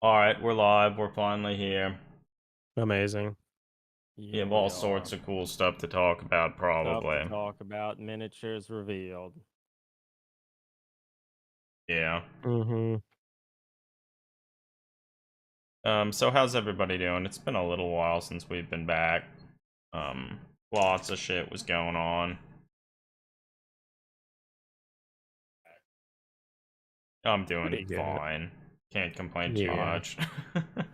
Alright, we're live. We're finally here. Amazing. We Yeah, have we all are. sorts of cool stuff to talk about, Stuff to probably. talk about. Miniatures revealed. Yeah. Mm-hmm. So how's everybody doing? It's been a little while since we've been back. Lots of shit was going on. I'm doing Pretty good. fine. Can't complain too Yeah, much.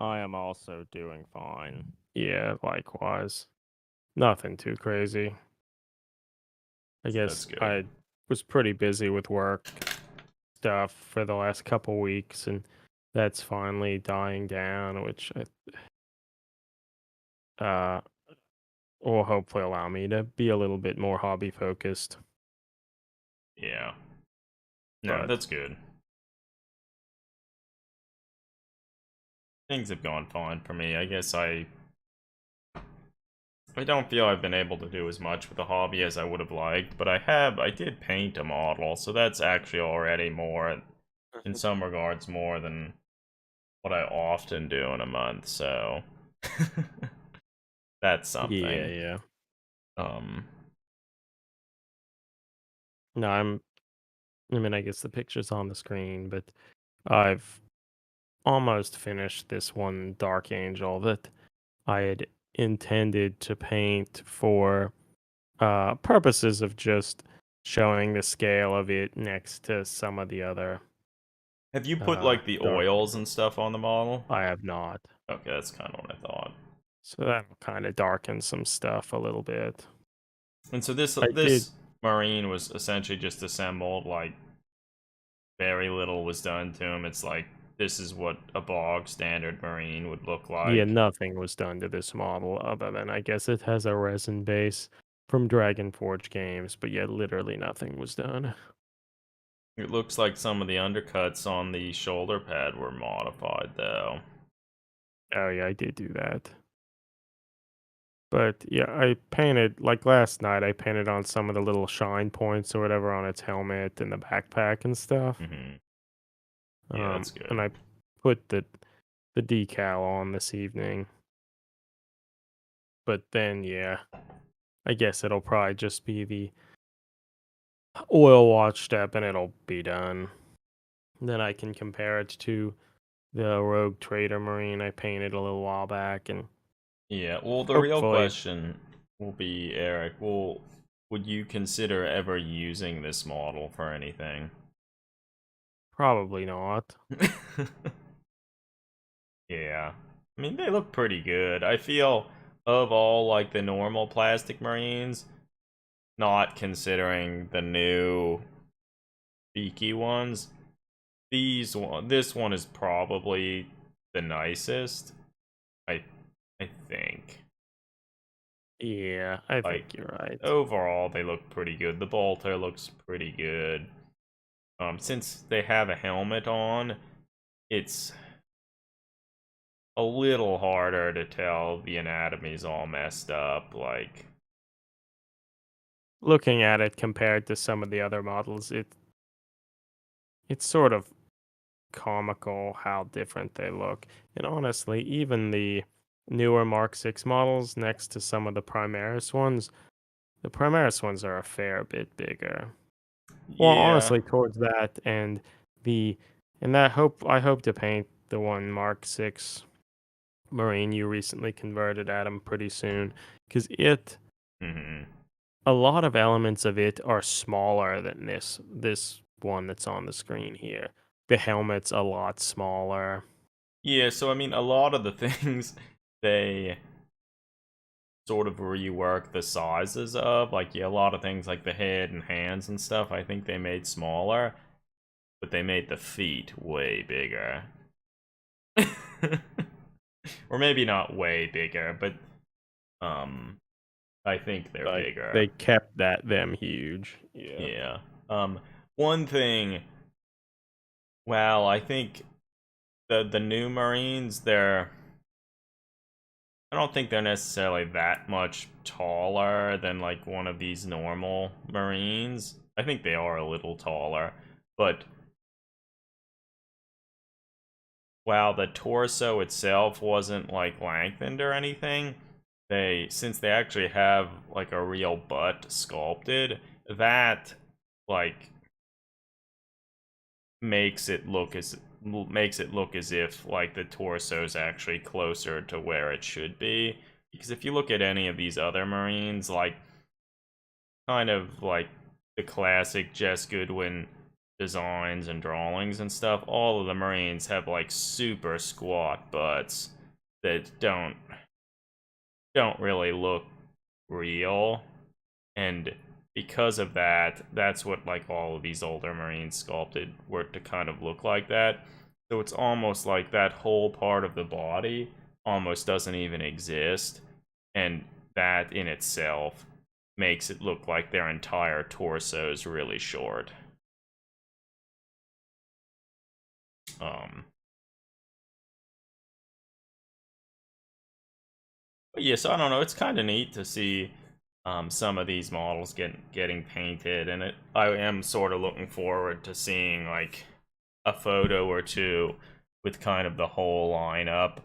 I am also doing fine. Yeah, likewise. Nothing too crazy. I That's guess good. I was pretty busy with work stuff for the last couple weeks, and that's finally dying down, which will hopefully allow me to be a little bit more hobby focused. Yeah. No, But that's good. Things have gone fine for me. I guess I don't feel I've been able to do as much with the hobby as I would have liked, but I did paint a model, so that's actually already more, in some regards, more than what I often do in a month, so that's yeah, something. yeah. Um, No, I mean, I guess the picture's on the screen, but I've almost finished this one Dark Angel that I had intended to paint for purposes of just showing the scale of it next to some of the other have you put, like, the Dark oils and Angels. stuff on the model? I have not. Okay, that's kind of what I thought. So that'll kind of darken some stuff a little bit. And so this I did, this Marine was essentially just assembled, like, very little was done to him. It's like, this is what a bog standard Marine would look yeah, like. nothing was done to this model other than I guess it has a resin base from Dragon Forge Games, but yeah, literally nothing was done. It looks like some of the undercuts on the shoulder pad were modified, though. Oh yeah, I did do that. But yeah, I painted like last night. I painted on some of the little shine points or whatever on its helmet and the backpack and stuff. Hmm. Yeah, that's And good. I put the decal on this evening. But then yeah, I guess it'll probably just be the oil watch step, and it'll be done. Then I can compare it to the Rogue Trader Marine I painted a little while back, and Yeah, well, the real hopefully, question will be, Eric, would you consider ever using this model for anything? probably not. Yeah. I mean, they look pretty good. I feel, of all, like, the normal plastic Marines, not considering the new beaky ones, this one is probably the nicest. I I think. Yeah, I Like, think you're right. overall they look pretty good. The bolter looks pretty good. Since they have a helmet on, it's a little harder to tell the anatomy's all messed up. Like, Looking at it compared to some of the other models, it's sort of comical how different they look. And honestly, even the newer Mark 6 models next to some of the Primaris ones are a fair bit bigger. Well, yeah. honestly, towards that and the and that hope I hope to paint the one Mark 6 Marine you recently converted, Adam, pretty soon because it Hmm. a lot of elements of it are smaller than this one that's on the screen here. The helmet's a lot smaller. Yeah, so I mean, a lot of the things they sort of rework the sizes of, like, yeah, a lot of things like the head and hands and stuff, I think they made smaller, but they made the feet way bigger. Or maybe not way bigger, but um I think they're Like bigger. they kept them huge. Yeah. Yeah. Um one thing, well, I think the new Marines, I don't think they're necessarily that much taller than, like, one of these normal Marines. I think they are a little taller, but while the torso itself wasn't like lengthened or anything, since they actually have like a real butt sculpted, that like makes it look as if like the torso is actually closer to where it should be. Because if you look at any of these other Marines, like kind of like the classic Jess Goodwin designs and drawings and stuff, all of the Marines have like super squat butts that don't really look real. And because of that, that's what like all of these older Marines sculpted were to kind of look like that. So it's almost like that whole part of the body almost doesn't even exist, and that in itself makes it look like their entire torso is really short. But yes, I don't know. It's kind of neat to see some of these models getting painted, and I am sort of looking forward to seeing like a photo or two with kind of the whole lineup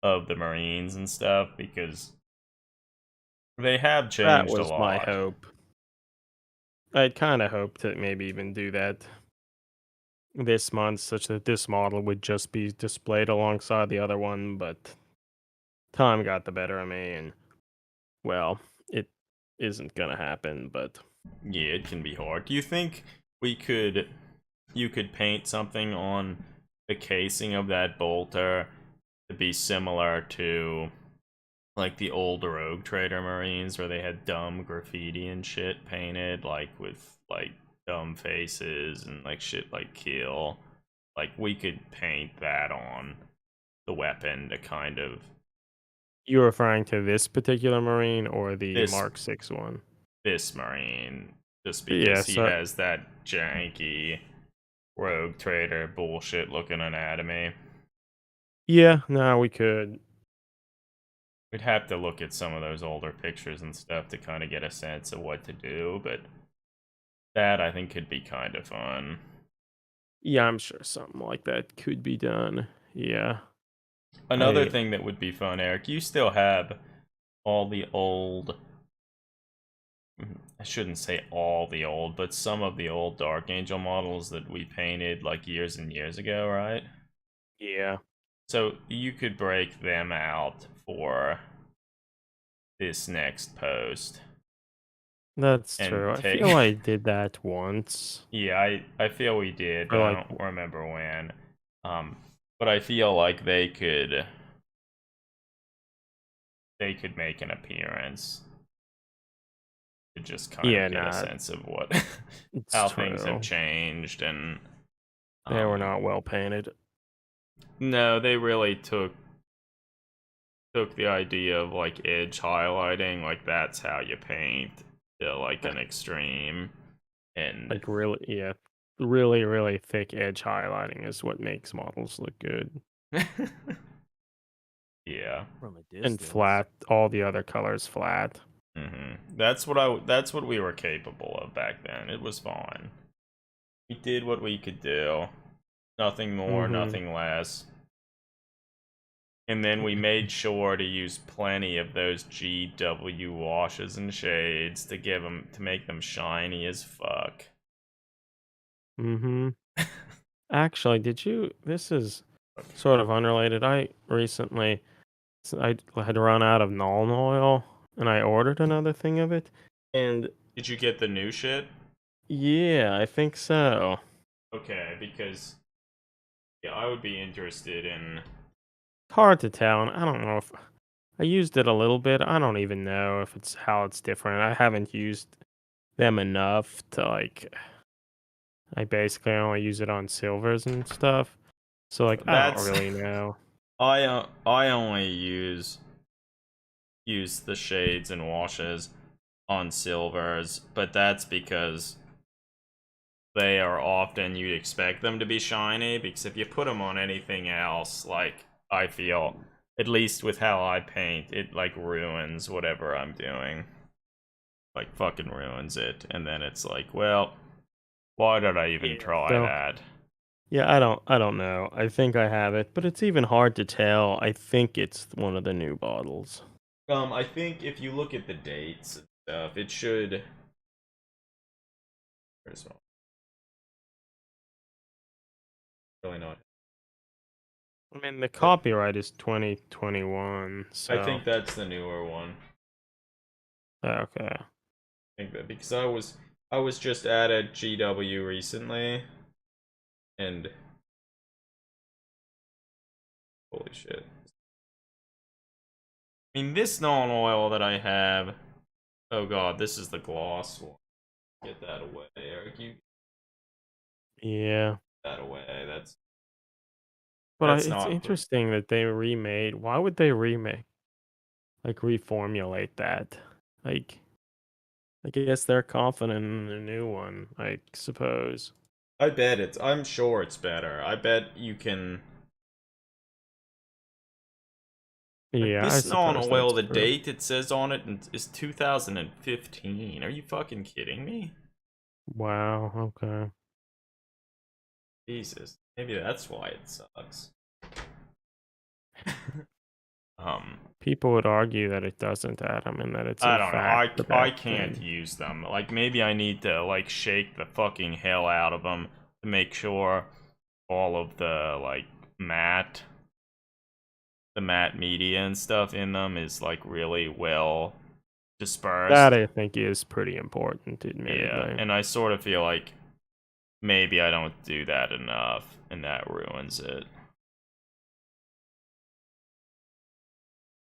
of the Marines and stuff, because they have That changed a was my lot. hope. I'd kind of hoped to maybe even do that this month, such that this model would just be displayed alongside the other one, but time got the better of me, and well, it isn't gonna happen, but Yeah, it can be hard. Do you think we could you could paint something on the casing of that bolter to be similar to like the old Rogue Trader Marines, where they had dumb graffiti and shit painted, like with like dumb faces and like shit like kill? Like we could paint that on the weapon to kind of you're referring to this particular Marine or the this Mark 6 one? this Marine, just Yeah, because he so has that janky Rogue Trader bullshit looking anatomy. yeah, no, we could. We'd have to look at some of those older pictures and stuff to kind of get a sense of what to do, but that I think could be kind of fun. Yeah, I'm sure something like that could be done. Yeah. Another I thing that would be fun, Eric, you still have all the old, I shouldn't say all the old, but some of the old Dark Angel models that we painted like years and years ago, right? yeah, So you could break them out for this next post that's and true. I take. feel I did that once Yeah, I feel we did, for but I like don't remember when. Um, but I feel like they could make an appearance to just kind yeah, of get a nah, sense of what it's how things have true. changed. And They were um not well painted. no, they really took the idea of like edge highlighting, like that's how you paint, to like an extreme. And Like really, yeah, really, really thick edge highlighting is what makes models look good. yeah. From a And distance. flat, all the other colors flat. That's what we were capable of back then. It was fine. We did what we could do. Nothing more, Mm-hmm. nothing less. And then we made sure to use plenty of those GW washes and shades to make them shiny as fuck. Mm-hmm. Actually, did you? This is sort of unrelated. I recently, I had run out of Nuln oil, and I ordered another thing of it. And Did you get the new shit? yeah, I think so. Okay, because yeah, I would be interested in. Hard to tell. And I don't know if I used it a little bit. I don't even know if it's how it's different. I haven't used them enough to like. I basically only use it on silvers and stuff. So like, I don't That's really know. I only use the shades and washes on silvers, but that's because they are often you'd expect them to be shiny, because if you put them on anything else, like I feel, at least with how I paint, it like ruins whatever I'm doing. Like fucking ruins it, and then it's like, well, why did I even Yeah. try So that? Yeah, I don't know. I think I have it, but it's even hard to tell. I think it's one of the new bottles. I think if you look at the dates and stuff, it should. Where's my really not. I mean, the But copyright is 2021, I so think that's the newer one. okay. I think that because I was just at a GW recently, and holy shit. I mean, this non-oil that I have. Oh god, this is the gloss one. Get that away, Eric. You get Yeah. that away. But That's it's not pretty. interesting that they remade. Why would they remake, like reformulate that? Like, I guess they're confident in the new one, I suppose. I'm sure it's better. I bet you can. Like Yeah, I this suppose non-oil, that's the true. date it says on it is 2015. Are you fucking kidding me? Wow, okay. Jesus. Maybe that's why it sucks. um, People would argue that it doesn't, Adam, and that it's I in don't know. fact the I best can't thing. use them. Like maybe I need to like shake the fucking hell out of them to make sure all of matte the matte media and stuff in them is like really well That dispersed. I think is pretty important, Yeah, admittedly. and I sort of feel like maybe I don't do that enough, and that ruins it.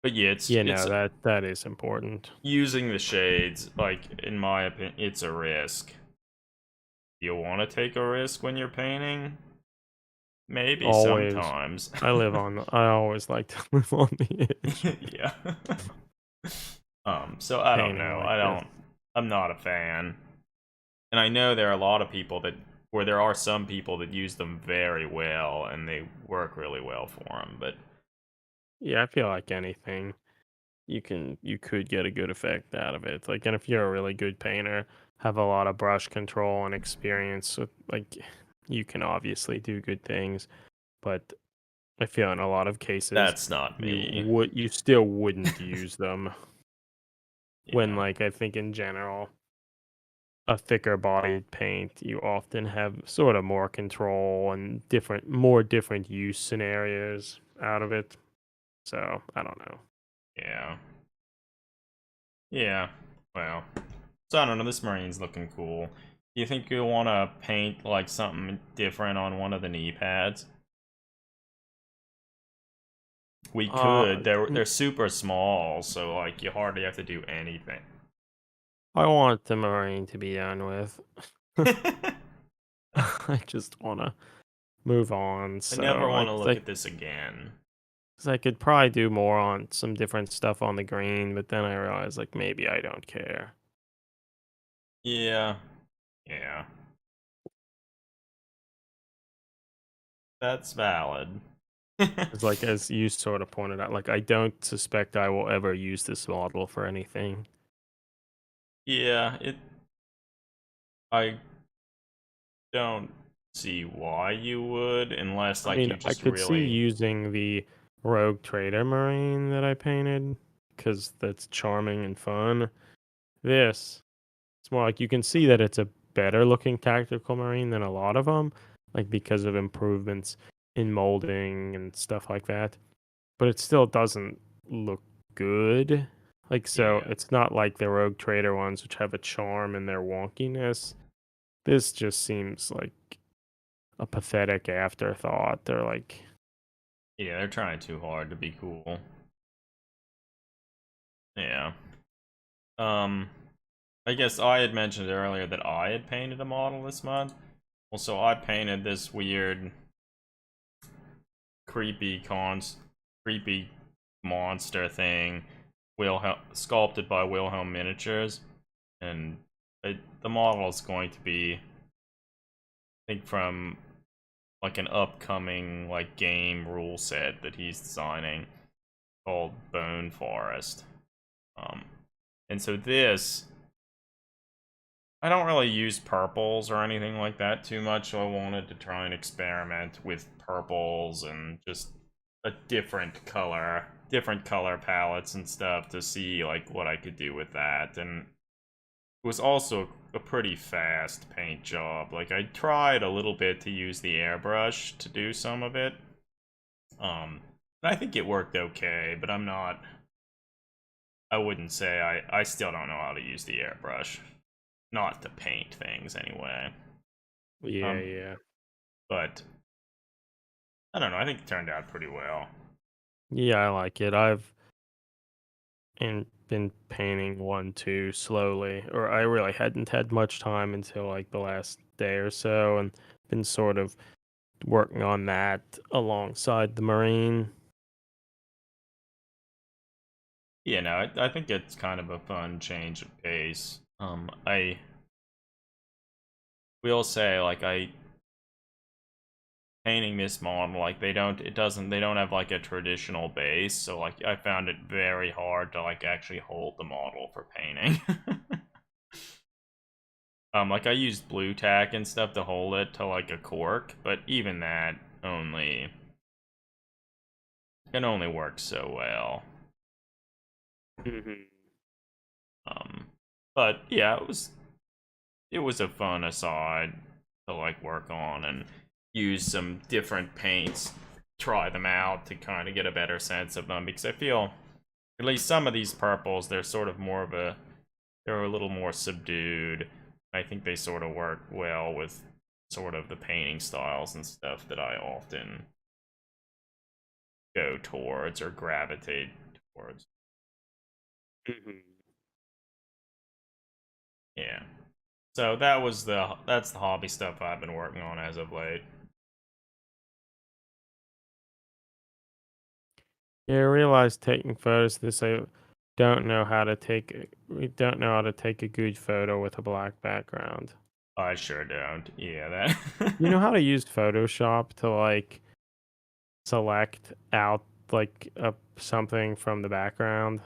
But yeah, Yeah, it's no, that is important. using the shades. Like in my opinion, it's a risk. You want to take a risk when you're painting? Maybe Always. sometimes. I always like to live on the edge Yeah. So I don't painting know. like this. I'm not a fan. And I know there are a lot of people that where there are some people that use them very well and they work really well for them, but Yeah, I feel like anything you could get a good effect out of it. Like, and if you're a really good painter, have a lot of brush control and experience with like you can obviously do good things, but I feel in a lot of cases that's not me. you still wouldn't use them when Yeah. like I think in general a thicker bodied paint, you often have sort of more control and more different use scenarios out of it. So I don't know. Yeah. Yeah. Well. So I don't know, this marine's looking cool. Do you think you'll want to paint like something different on one of the knee pads? We could. They're super small, so like you hardly have to do anything. I want the marine to be done with. I I just want to move on. never So want to look at this again. 'cause I could probably do more on some different stuff on the green, but then I realized like maybe I don't care. Yeah. Yeah. That's valid. It's like as you sort of pointed out, like I don't suspect I will ever use this model for anything. Yeah, I don't see why you would unless I like mean, you I just could see really. using the Rogue Trader Marine that I painted because that's charming and fun. This, it's more like you can see that it's a better looking tactical Marine than a lot of them, like because of improvements in molding and stuff like that. But it still doesn't look good. Like, so Yeah. it's not like the Rogue Trader ones, which have a charm in their wonkiness. This just seems like a pathetic afterthought. They're like, Yeah, they're trying too hard to be cool. Yeah. Um I guess I had mentioned earlier that I had painted a model this month. Well, so I painted this weird creepy creepy monster thing Wilhelm sculpted by Wilhelm Miniatures, and the model is going to be, I think, from like an upcoming like game rule set that he's designing called Bone Forest. Um, and so this I don't really use purples or anything like that too much, so I wanted to try and experiment with purples and just a different color palettes and stuff to see like what I could do with that. And it was also a pretty fast paint job. Like I tried a little bit to use the airbrush to do some of it. I think it worked okay, but I wouldn't say I still don't know how to use the airbrush. Not to paint things anyway. Yeah, Um, yeah. but I don't know. I think it turned out pretty well. Yeah, I like it. I've been painting one too slowly, or I really hadn't had much time until like the last day or so, and been sort of working on that alongside the marine. Yeah, no, I think it's kind of a fun change of pace. I will say like I painting this model like they don't have like a traditional base, so like I found it very hard to like actually hold the model for painting. Like I used blue tack and stuff to hold it to like a cork, but even that only can only work so well. Hmm. Um, but yeah, it was a fun aside to like work on and use some different paints, try them out to kind of get a better sense of them because I feel at least some of these purples they're sort of they're a little more subdued. I think they sort of work well with sort of the painting styles and stuff that I often go towards or gravitate towards. Hmm. Yeah. So that's the hobby stuff I've been working on as of late. Yeah, I realized taking photos of this. I don't know how to take. We don't know how to take a good photo with a black background. I sure don't. Yeah, You know that. how to use Photoshop to like select out like something from the background?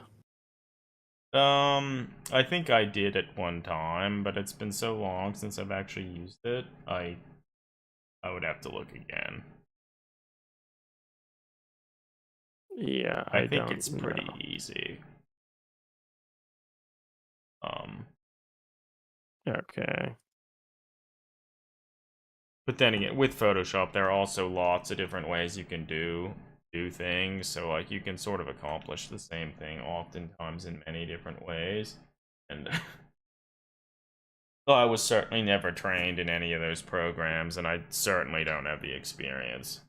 I think I did at one time, but it's been so long since I've actually used it. I would have to look again. Yeah, I I think don't it's pretty know. easy. Um, Okay. but then again, with Photoshop, there are also lots of different ways you can do things. So like you can sort of accomplish the same thing oftentimes in many different ways. And well, I was certainly never trained in any of those programs, and I certainly don't have the experience,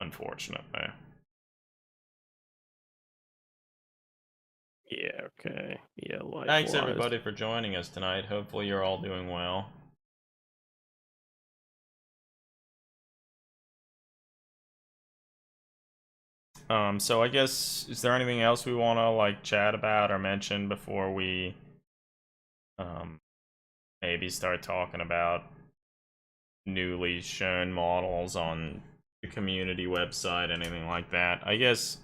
unfortunately. Yeah, okay. Yeah, Thanks likewise. everybody for joining us tonight. Hopefully you're all doing well. So I guess is there anything else we want to like chat about or mention before we um maybe start talking about newly shown models on the community website, anything like that? I guess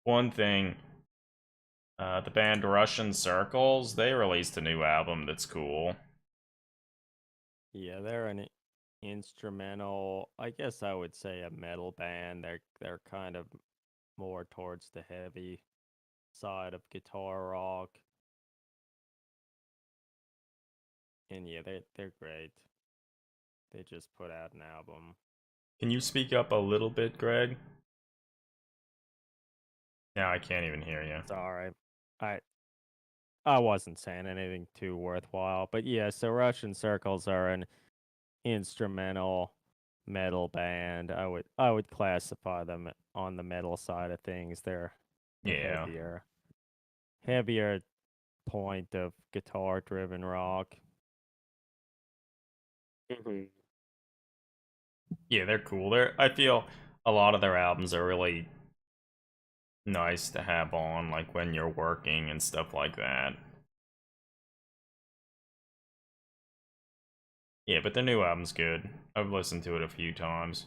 one thing, the band Russian Circles, they released a new album that's cool. Yeah, they're an instrumental, I guess I would say a metal band. They're kind of more towards the heavy side of guitar rock. And yeah, they're great. They just put out an album. Can you speak up a little bit, Greg? Now I can't even hear you. Sorry. I I wasn't saying anything too worthwhile, but yeah, so Russian Circles are an instrumental metal band. I would classify them on the metal side of things. They're the Yeah. heavier point of guitar driven rock. Hmm. Yeah, they're cool. I feel a lot of their albums are really nice to have on, like when you're working and stuff like that. Yeah, but their new album's good. I've listened to it a few times.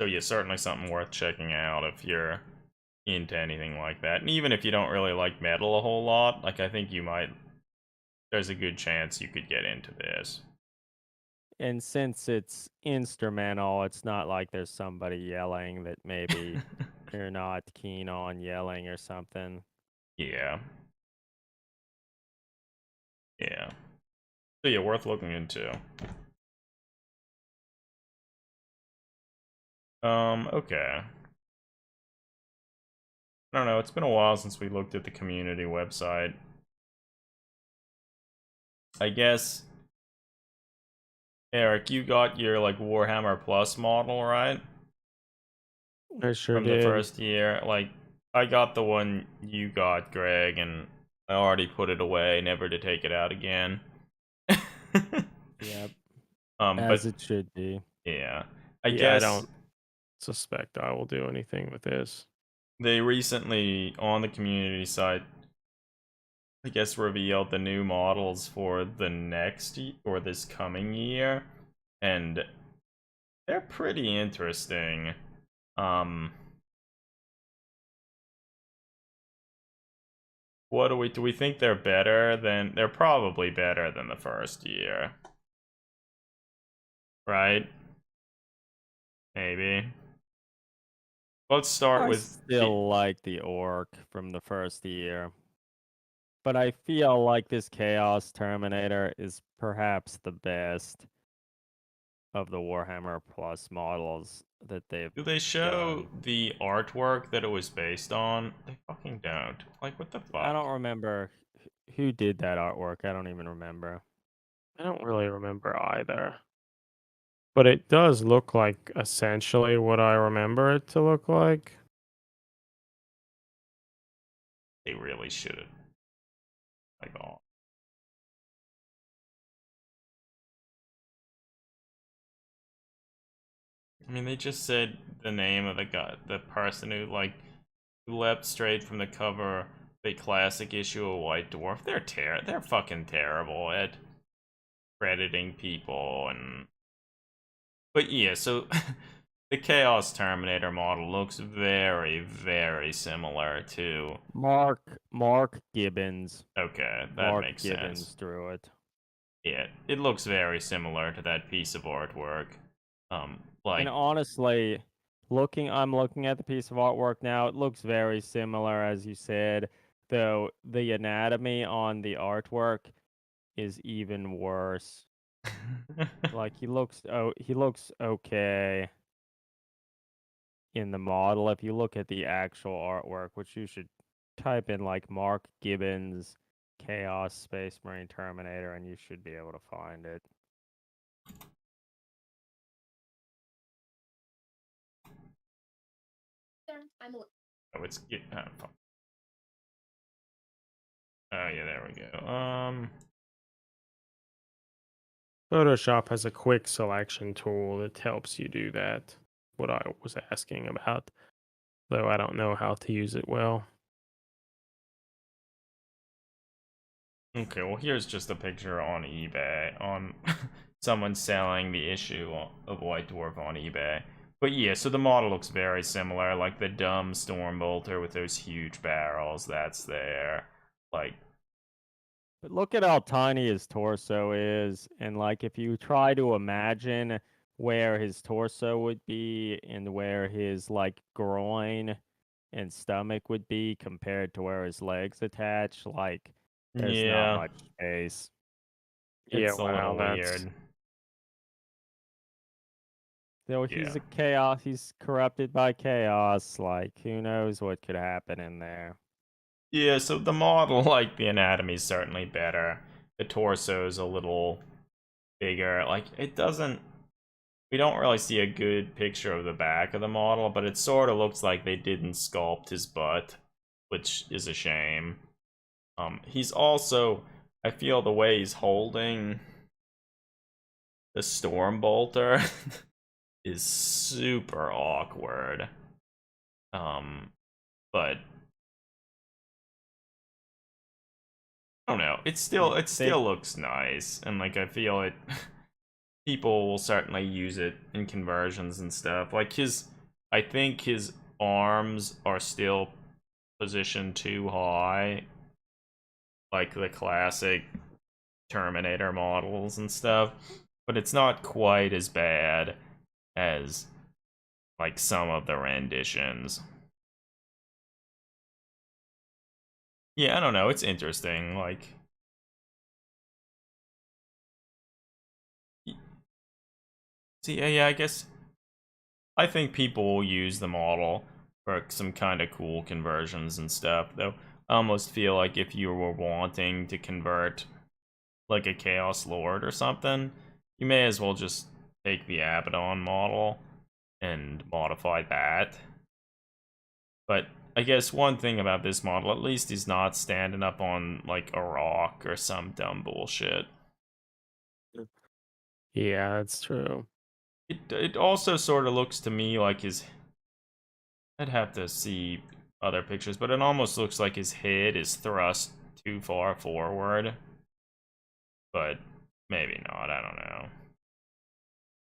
So yeah, certainly something worth checking out if you're into anything like that. And even if you don't really like metal a whole lot, like I think you might, there's a good chance you could get into this. And since it's instrumental, it's not like there's somebody yelling that maybe you're not keen on yelling or something. Yeah. Yeah. So yeah, worth looking into. Okay. I don't know, it's been a while since we looked at the community website. I guess, Eric, you got your like Warhammer Plus model, right? I sure From did. the first year. Like, I got the one you got, Greg, and I already put it away, never to take it out again. Yep. But As it should be. yeah, I Yeah, guess I don't suspect I will do anything with this. they recently on the community site, I guess, revealed the new models for the next or this coming year, and they're pretty interesting. What do we think they're better than? They're probably better than the first year, right? Maybe. Let's start I with still like the orc from the first year. But I feel like this Chaos Terminator is perhaps the best of the Warhammer Plus models that they've Do they show done. the artwork that it was based on? They fucking don't. Like, what the I fuck? don't remember who did that artwork. I don't even remember. I don't really remember either. But it does look like essentially what I remember it to look like. They really should have. Like, oh. I mean, they just said the name of the guy, the person who like leapt straight from the cover, the classic issue of White Dwarf. They're fucking terrible at crediting people and. But yeah, so the Chaos Terminator model looks very, very similar to. Mark Gibbons. Okay, that Mark makes Gibbons sense. drew it. Yeah, it looks very similar to that piece of artwork. Like, And honestly, I'm looking at the piece of artwork now. It looks very similar, as you said, though the anatomy on the artwork is even worse. Like he looks okay in the model. If you look at the actual artwork, which you should type in like Mark Gibbons Chaos Space Marine Terminator, and you should be able to find it. oh, it's fuck. Oh yeah, there we go. Photoshop has a quick selection tool that helps you do that. What I was asking about, though I don't know how to use it well. Okay, well here's just a picture on eBay on someone selling the issue of White Dwarf on eBay. But yeah, so the model looks very similar, like the dumb Stormbolter with those huge barrels, that's there. Like, But look at how tiny his torso is, and like if you try to imagine where his torso would be and where his like groin and stomach would be compared to where his legs attach, like there's not yeah, much space. Yeah, it's a wow, little that's weird. So Yeah. he's corrupted by chaos, like who knows what could happen in there. Yeah, so the model, like, the anatomy's certainly better. The torso's a little bigger. Like, it doesn't. We don't really see a good picture of the back of the model, but it sort of looks like they didn't sculpt his butt, which is a shame. He's also, I feel the way he's holding the Stormbolter is super awkward. But I don't know. It still looks nice, and like I feel it. People will certainly use it in conversions and stuff. Like I think his arms are still positioned too high, like the classic Terminator models and stuff, but it's not quite as bad as like some of the renditions. Yeah, I don't know, it's interesting. Like, see, yeah, I guess I think people will use the model for some kind of cool conversions and stuff, though. I almost feel like if you were wanting to convert like a Chaos Lord or something, you may as well just take the Abaddon model and modify that. But I guess one thing about this model, at least he's not standing up on like a rock or some dumb bullshit. Yeah, that's true. It also sort of looks to me like his. I'd have to see other pictures, but it almost looks like his head is thrust too far forward. But maybe not. I don't know.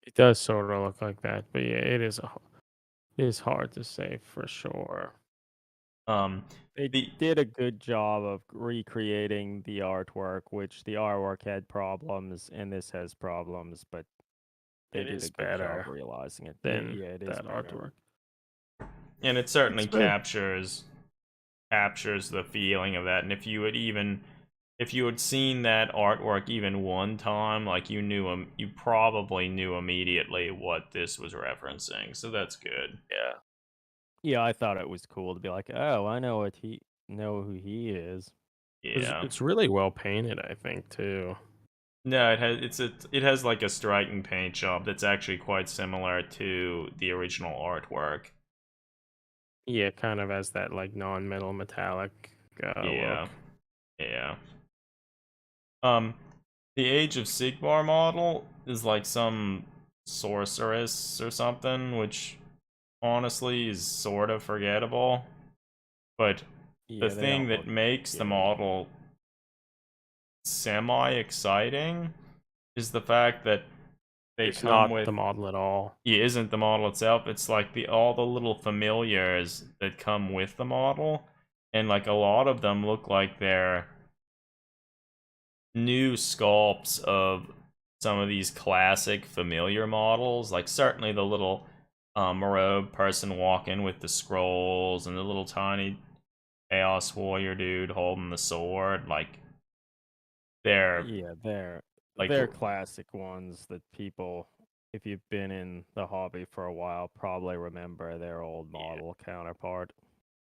It does sort of look like that, but yeah, it is hard to say for sure. They the did a good job of recreating the artwork, which the artwork had problems, and this has problems, but they It did is a good job better realizing it. than Yeah, it is that better. artwork. and it certainly It's better. captures the feeling of that. And if you had seen that artwork even one time, like you probably knew immediately what this was referencing. So that's good. Yeah. Yeah, I thought it was cool to be like, oh, I know who he is. Yeah. It's really well painted, I think, too. No, it has like a striking paint job that's actually quite similar to the original artwork. Yeah, kind of as that like non-metal metallic Yeah. look. Yeah. The Age of Sigmar model is like some sorceress or something, which honestly is sort of forgettable. But the Yeah, they thing don't that look makes the good. model semi-exciting is the fact that they It's come not with the model at all. it isn't the model itself, it's like all the little familiars that come with the model, and like a lot of them look like they're new sculpts of some of these classic familiar models. Like certainly the little robe person walking with the scrolls and the little tiny Chaos Warrior dude holding the sword. Like they're Yeah, like they're classic ones that people, if you've been in the hobby for a while, probably remember their old model counterpart.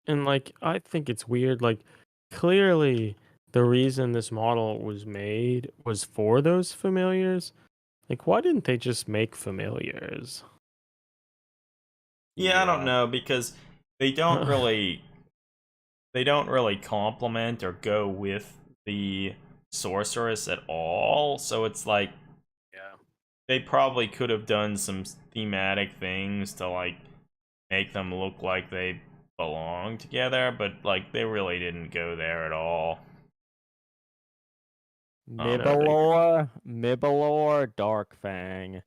And like I think it's weird, like clearly the reason this model was made was for those familiars. Like why didn't they just make familiars? yeah, I don't Yeah. know, because they don't really they don't really complement or go with the sorceress at all. So it's like Yeah. they probably could have done some thematic things to like make them look like they belong together, but like they really didn't go there at all. Mibelor Darkfang.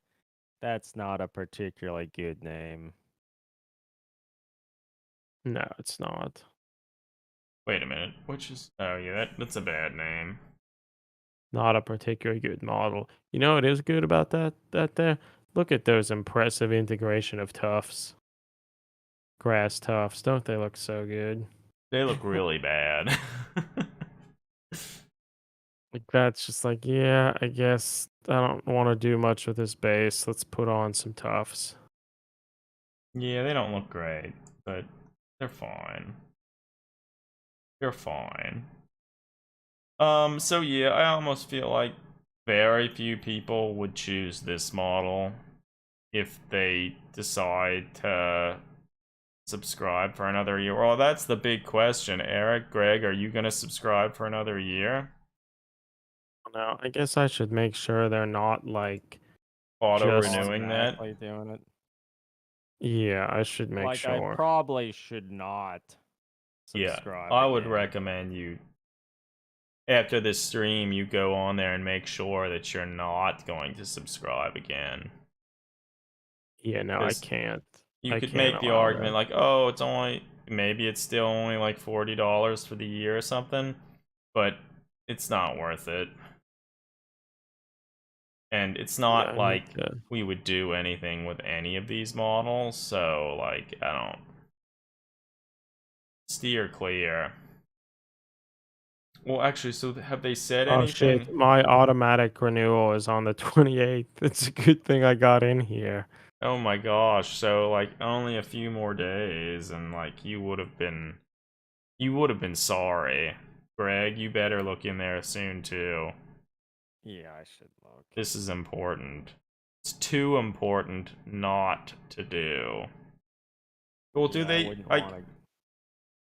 That's not a particularly good name. No, it's not. Wait a minute, which is oh yeah, that's a bad name. Not a particularly good model. You know what is good about that there? Look at those impressive integration of tufts. Grass tufts. Don't they look so good? They look really bad. Like that's just like, yeah, I guess I don't want to do much with this base. Let's put on some tufts. Yeah, they don't look great, but they're fine. They're fine. So yeah, I almost feel like very few people would choose this model if they decide to subscribe for another year. Well, that's the big question. Eric, Greg, are you gonna subscribe for another year? Now, I guess I should make sure they're not like Auto just renewing that? Automatically doing it. yeah, I should make Like, I sure. probably should not Yeah, subscribe I would again. recommend you after this stream you go on there and make sure that you're not going to subscribe again. Yeah, no, I 'Cause- can't. You I could can't make the allow argument that. like, oh, it's only maybe it's still only like $40 for the year or something, but it's not worth it. And it's not Yeah, me like too. we would do anything with any of these models, so like I don't steer clear. Well, actually, so have they said Oh anything? shit, my automatic renewal is on the 28th. It's a good thing I got in here. Oh my gosh, so like only a few more days and like you would have been sorry. Greg, you better look in there soon too. Yeah, I should look. This is important. It's too important not to do. Well, do Yeah, I they wouldn't like want to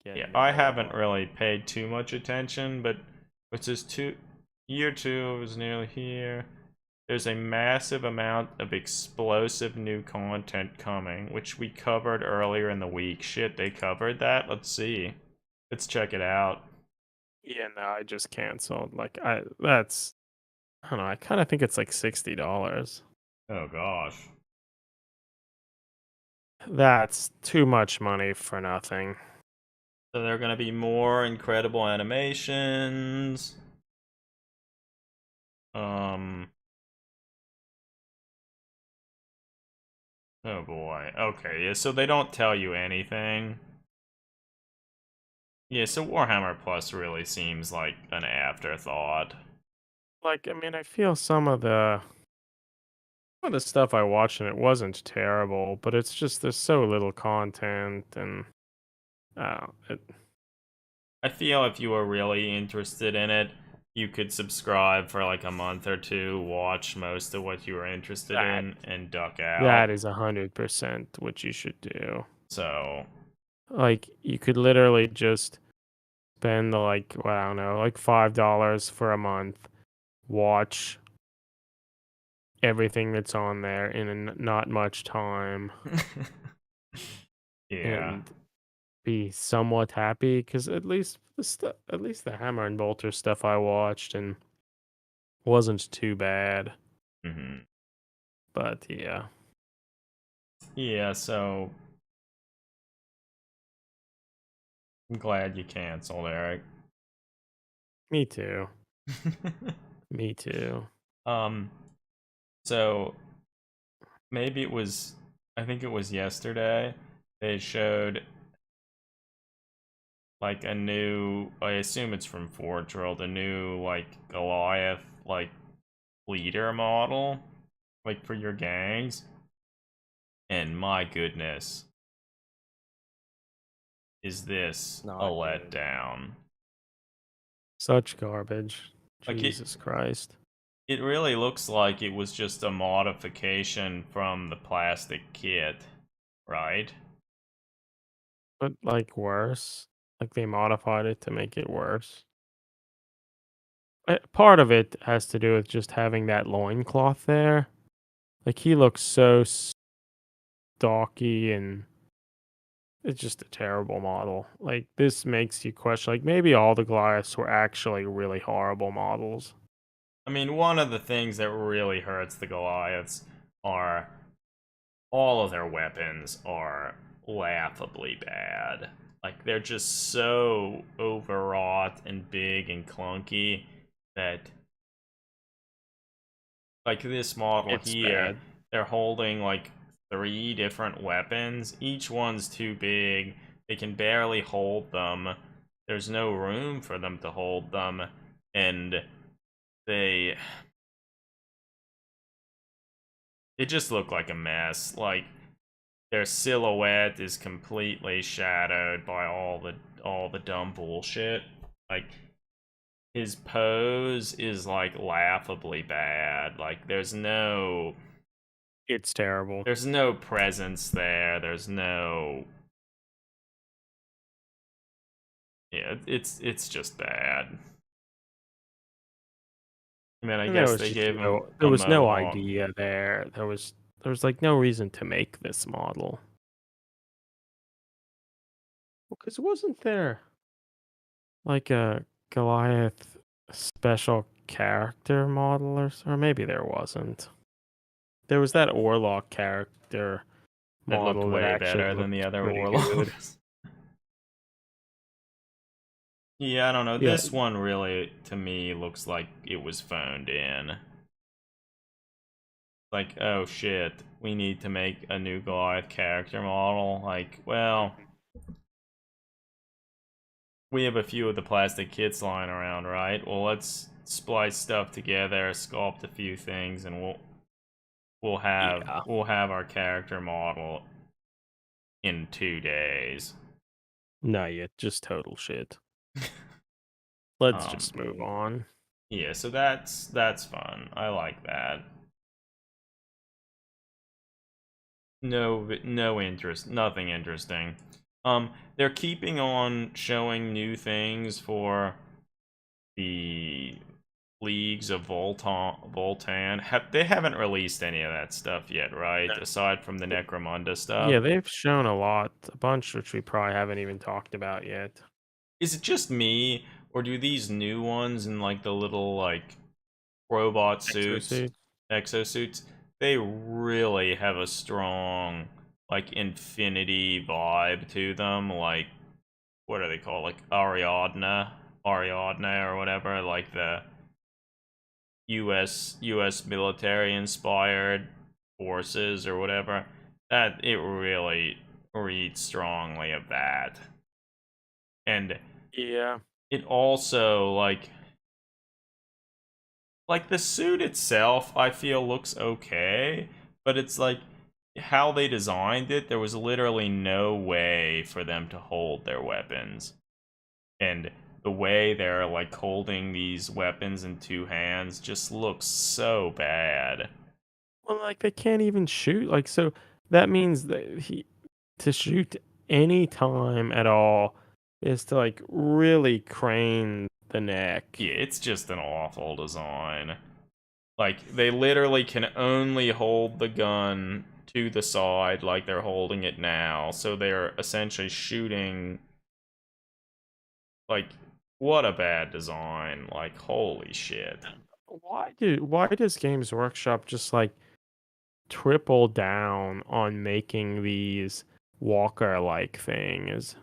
get yeah, into I big haven't trouble. really paid too much attention, but it says year 2 is nearly here. There's a massive amount of explosive new content coming, which we covered earlier in the week. Shit, they covered that? Let's see. Let's check it out. Yeah, no, I just canceled. Like I don't know, I kind of think it's like $60. Oh gosh. That's too much money for nothing. So there are going to be more incredible animations. Um Oh boy. Okay, yeah, so they don't tell you anything. Yeah, so Warhammer Plus really seems like an afterthought. Like, I mean, I feel some of the stuff I watched and it wasn't terrible, but it's just there's so little content and it, I feel if you were really interested in it, you could subscribe for like a month or two, watch most of what you were interested that in, and duck out. that is 100% what you should do. So, Like, you could literally just spend like, well, I don't know, like $5 for a month, watch everything that's on there in not much time, yeah. and be somewhat happy because at least the Hammer and Bolter stuff I watched and wasn't too bad. hmm But yeah, Yeah, so I'm glad you canceled, Eric. me too. Me too. um, so maybe it was, I think it was yesterday, they showed like a new, I assume it's from Forge World, a new like Goliath like leader model, like for your gangs. And my goodness, is this a Not good. letdown? Such garbage. Like Jesus Christ. it really looks like it was just a modification from the plastic kit, right? But like worse. Like they modified it to make it worse. Part of it has to do with just having that loincloth there. Like he looks so stocky and it's just a terrible model. Like this makes you question like maybe all the Goliaths were actually really horrible models. I mean, one of the things that really hurts the Goliaths are all of their weapons are laughably bad. Like they're just so overwrought and big and clunky that like this model It's here, bad. they're holding like 3 different weapons. Each one's too big. They can barely hold them. There's no room for them to hold them. And they just look like a mess. Like their silhouette is completely shadowed by all the dumb bullshit. Like his pose is like laughably bad. Like It's terrible. there's no presence there. There's no yeah, it's just bad. I mean, I And there guess was they just gave him there a was no mohawk. idea there. There was like no reason to make this model. Because wasn't there like a Goliath special character model or maybe there wasn't. There was that Orlok character That looked model that way actually better than the looked other pretty good. warlords. Yeah, I don't know. Yeah. This one really, to me, looks like it was phoned in. Like, oh shit, we need to make a new Goliath character model. Like, well, we have a few of the plastic kits lying around, right? Well, let's splice stuff together, sculpt a few things, and we'll have Yeah. our character model in 2 days. Not yet, just total shit. Let's Um, just move on. Yeah, so that's fun. I like that. No interest, nothing interesting. They're keeping on showing new things for the leagues of Voltan. They haven't released any of that stuff yet, right? Aside from the Necromunda stuff. Yeah, they've shown a bunch which we probably haven't even talked about yet. Is it just me, or do these new ones in like the little like robot suits, Exosuit. exosuits, they really have a strong like infinity vibe to them? Like, what are they called? Like Ariadne or whatever, like the US military inspired forces or whatever. That it really reads strongly of that. And Yeah. it also like the suit itself I feel looks okay, but it's like how they designed it, there was literally no way for them to hold their weapons. And the way they're like holding these weapons in two hands just looks so bad. Well, like they can't even shoot. Like so that means that to shoot any time at all is to like really crane the neck. Yeah, it's just an awful design. Like they literally can only hold the gun to the side like they're holding it now. So they're essentially shooting. Like, what a bad design. Like, holy shit. Why does Games Workshop just like triple down on making these walker like things?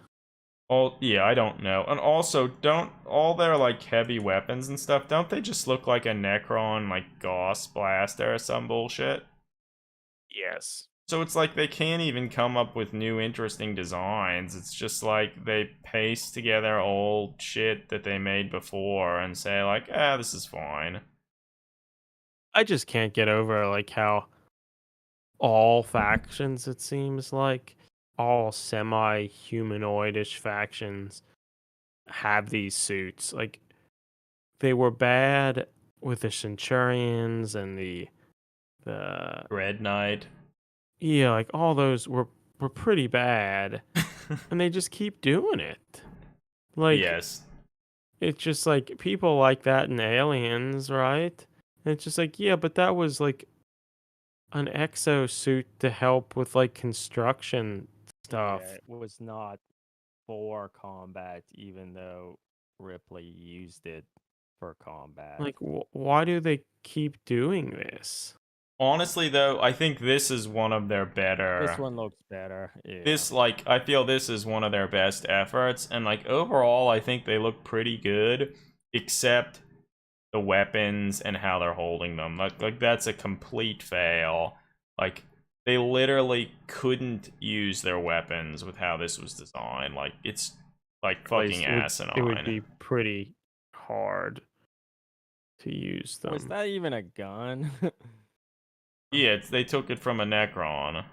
Yeah, I don't know. And also, don't all their like heavy weapons and stuff, don't they just look like a Necron like Gauss blaster or some bullshit? Yes. So it's like they can't even come up with new interesting designs. It's just like they paste together old shit that they made before and say like, "Ah, this is fine." I just can't get over like how all factions, it seems like all semi-humanoidish factions have these suits. Like they were bad with the Centurions and the Red Knight. yeah, like all those were pretty bad, and they just keep doing it. Like Yes. it's just like people like that in Aliens, right? And it's just like yeah, but that was like an exosuit to help with like construction stuff. Yeah, it was not for combat, even though Ripley used it for combat. Like, why do they keep doing this? Honestly, though, I think this is one of their better. This one looks better. Yeah. This, like, I feel this is one of their best efforts, and, like, overall, I think they look pretty good, except the weapons and how they're holding them. Like that's a complete fail. Like, they literally couldn't use their weapons with how this was designed. Like, it's, like, At fucking least asinine. it would be pretty hard to use them. Was that even a gun? Yeah, they took it from a Necron.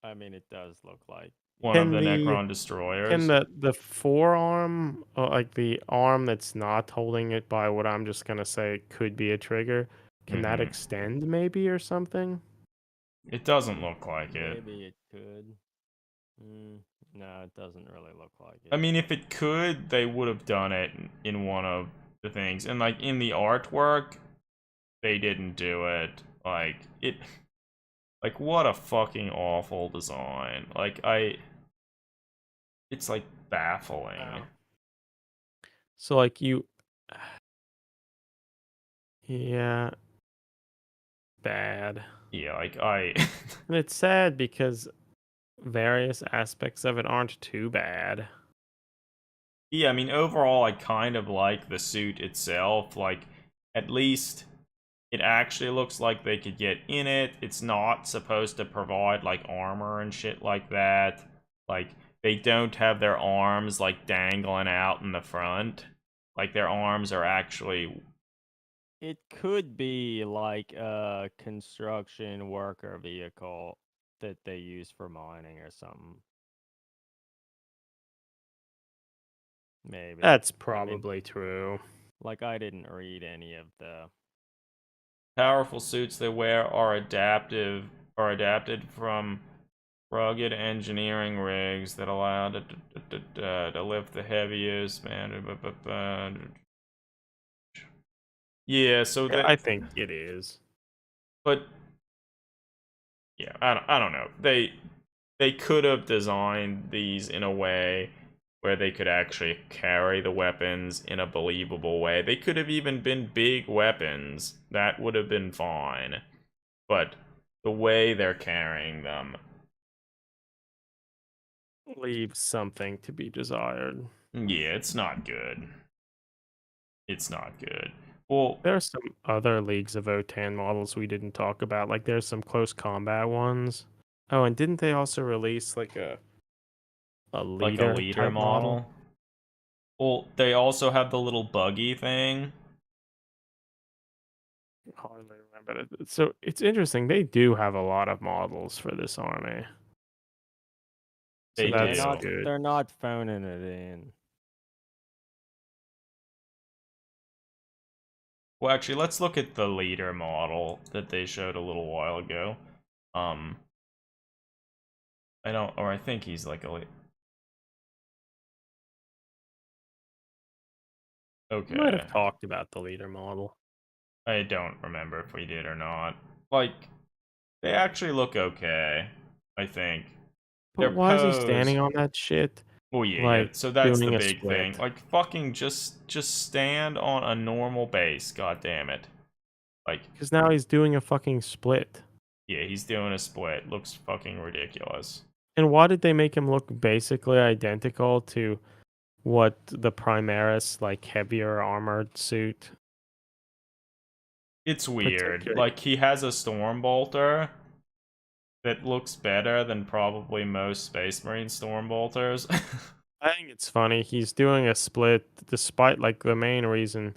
I mean, it does look like One of Can the the Necron destroyers. Can the forearm, like the arm that's not holding it by what I'm just gonna say could be a trigger, can that Mhm. extend maybe or something? It doesn't look like it. maybe it could. No, it doesn't really look like it. I mean, if it could, they would have done it in one of the things. And, like, in the artwork, they didn't do it. Like, it. Like, what a fucking awful design. Like, It's, like, baffling. Wow. So like you, yeah, bad. Yeah, like, And it's sad because various aspects of it aren't too bad. Yeah, I mean, overall, I kind of like the suit itself. Like, at least it actually looks like they could get in it. It's not supposed to provide, like, armor and shit like that. Like, they don't have their arms, like, dangling out in the front. Like, their arms are actually. It could be like a construction worker vehicle that they use for mining or something. Maybe. That's I mean, probably true. like I didn't read any of the. Powerful suits they wear are adapted from rugged engineering rigs that allow to lift the heaviest man. Yeah, so Yeah, that, I think it is. but yeah, I don't know. They could have designed these in a way where they could actually carry the weapons in a believable way. They could have even been big weapons. That would have been fine. But the way they're carrying them, Leaves something to be desired. yeah, it's not good. It's not good. Well, There are some other Leagues of O10 models we didn't talk about. Like there's some close combat ones. Oh, and didn't they also release like a like a leader leader type model? model. Well, they also have the little buggy thing. Hardly remember it. So it's interesting. They do have a lot of models for this army. So They They're that's do. not. good. They're not phoning it in. Well, actually, let's look at the leader model that they showed a little while ago. Um, I don't, or I think he's like a. We might Okay. have talked about the leader model. I don't remember if we did or not. Like, they actually look okay, I think. But Their why is he pose. standing on that shit? Well, yeah. Like So that's the doing a big thing. split. Like, fucking just stand on a normal base. God damn it. Like, Because now he's doing a fucking split. yeah, he's doing a split. Looks fucking ridiculous. And why did they make him look basically identical to what the Primaris, like heavier armored suit? It's weird. Particularly, Like, he has a Stormbolter that looks better than probably most Space Marine Stormbolters. I think it's funny. He's doing a split, despite like the main reason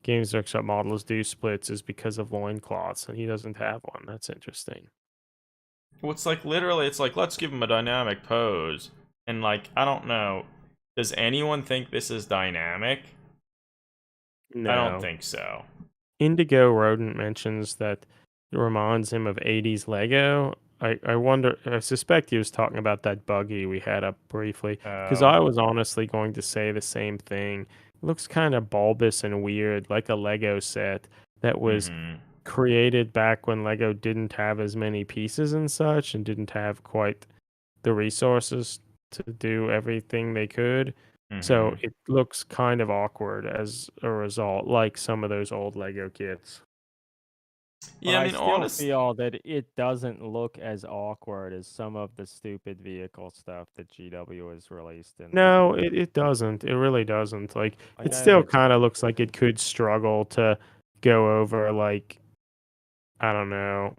Games Workshop models do splits is because of loincloths, and he doesn't have one. That's interesting. Well, it's like literally, it's like, let's give him a dynamic pose. And like, I don't know. Does anyone think this is dynamic? I don't No. think so. Indigo Rodent mentions that it reminds him of 80s Lego. I wonder, I suspect he was talking about that buggy we had up briefly, because Oh. I was honestly going to say the same thing. It looks kind of bulbous and weird, like a Lego set that was Mm-hmm. created back when Lego didn't have as many pieces and such, and didn't have quite the resources to do everything they could. So Mm-hmm. it looks kind of awkward as a result, like some of those old Lego kits. But Yeah, I I mean, still honest. feel that it doesn't look as awkward as some of the stupid vehicle stuff that GW has released in the. No, it doesn't. It really doesn't. Like Like it I still think it's kind of looks like it could struggle to go over like I don't know,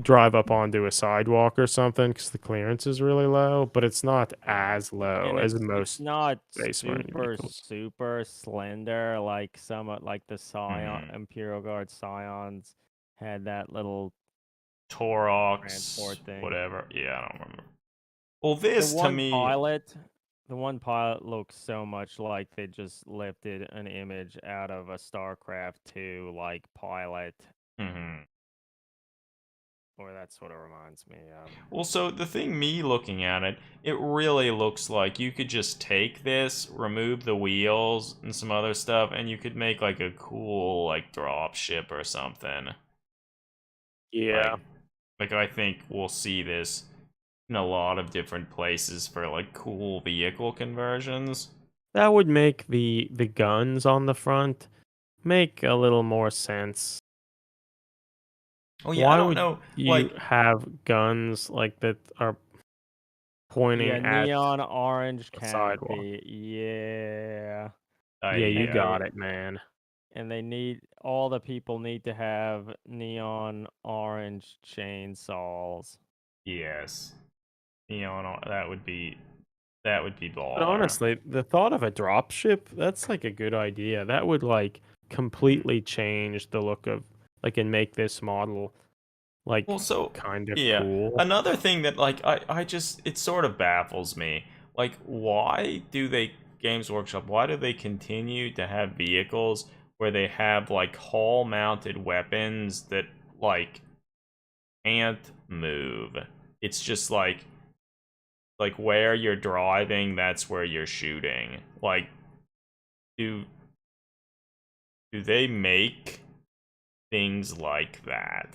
drive up onto a sidewalk or something because the clearance is really low, but it's not as low and as it's most not Space Marine super vehicles. super slender like like the Scion Mhm. Imperial Guard Scions had that little transport Torox, thing. whatever. Yeah, I don't remember. Well, The this to one me. pilot, the one pilot looks so much like they just lifted an image out of a StarCraft 2 like pilot, Mhm. or that's what it reminds me of. Well, so the thing, me looking at it, it really looks like you could just take this, remove the wheels and some other stuff, and you could make like a cool like drop ship or something. Yeah, Like, I think we'll see this in a lot of different places for like cool vehicle conversions. that would make the guns on the front make a little more sense. Oh yeah, I Why don't would know. you Like, have guns like that are pointing Yeah, at neon orange the sidewalk. canopy. Yeah. Yeah, you And yeah. got it, man. And they need all the people need to have neon orange chainsaws. Yes. that would be But baller. honestly, the thought of a dropship, that's like a good idea. That would like completely change the look of like and make this model Well, like so kind of yeah. cool. Another thing that like I just it sort of baffles me. Like why do they Games Workshop, why do they continue to have vehicles where they have like hall mounted weapons that like can't move? It's just like where you're driving, that's where you're shooting. Like do do they make things like that?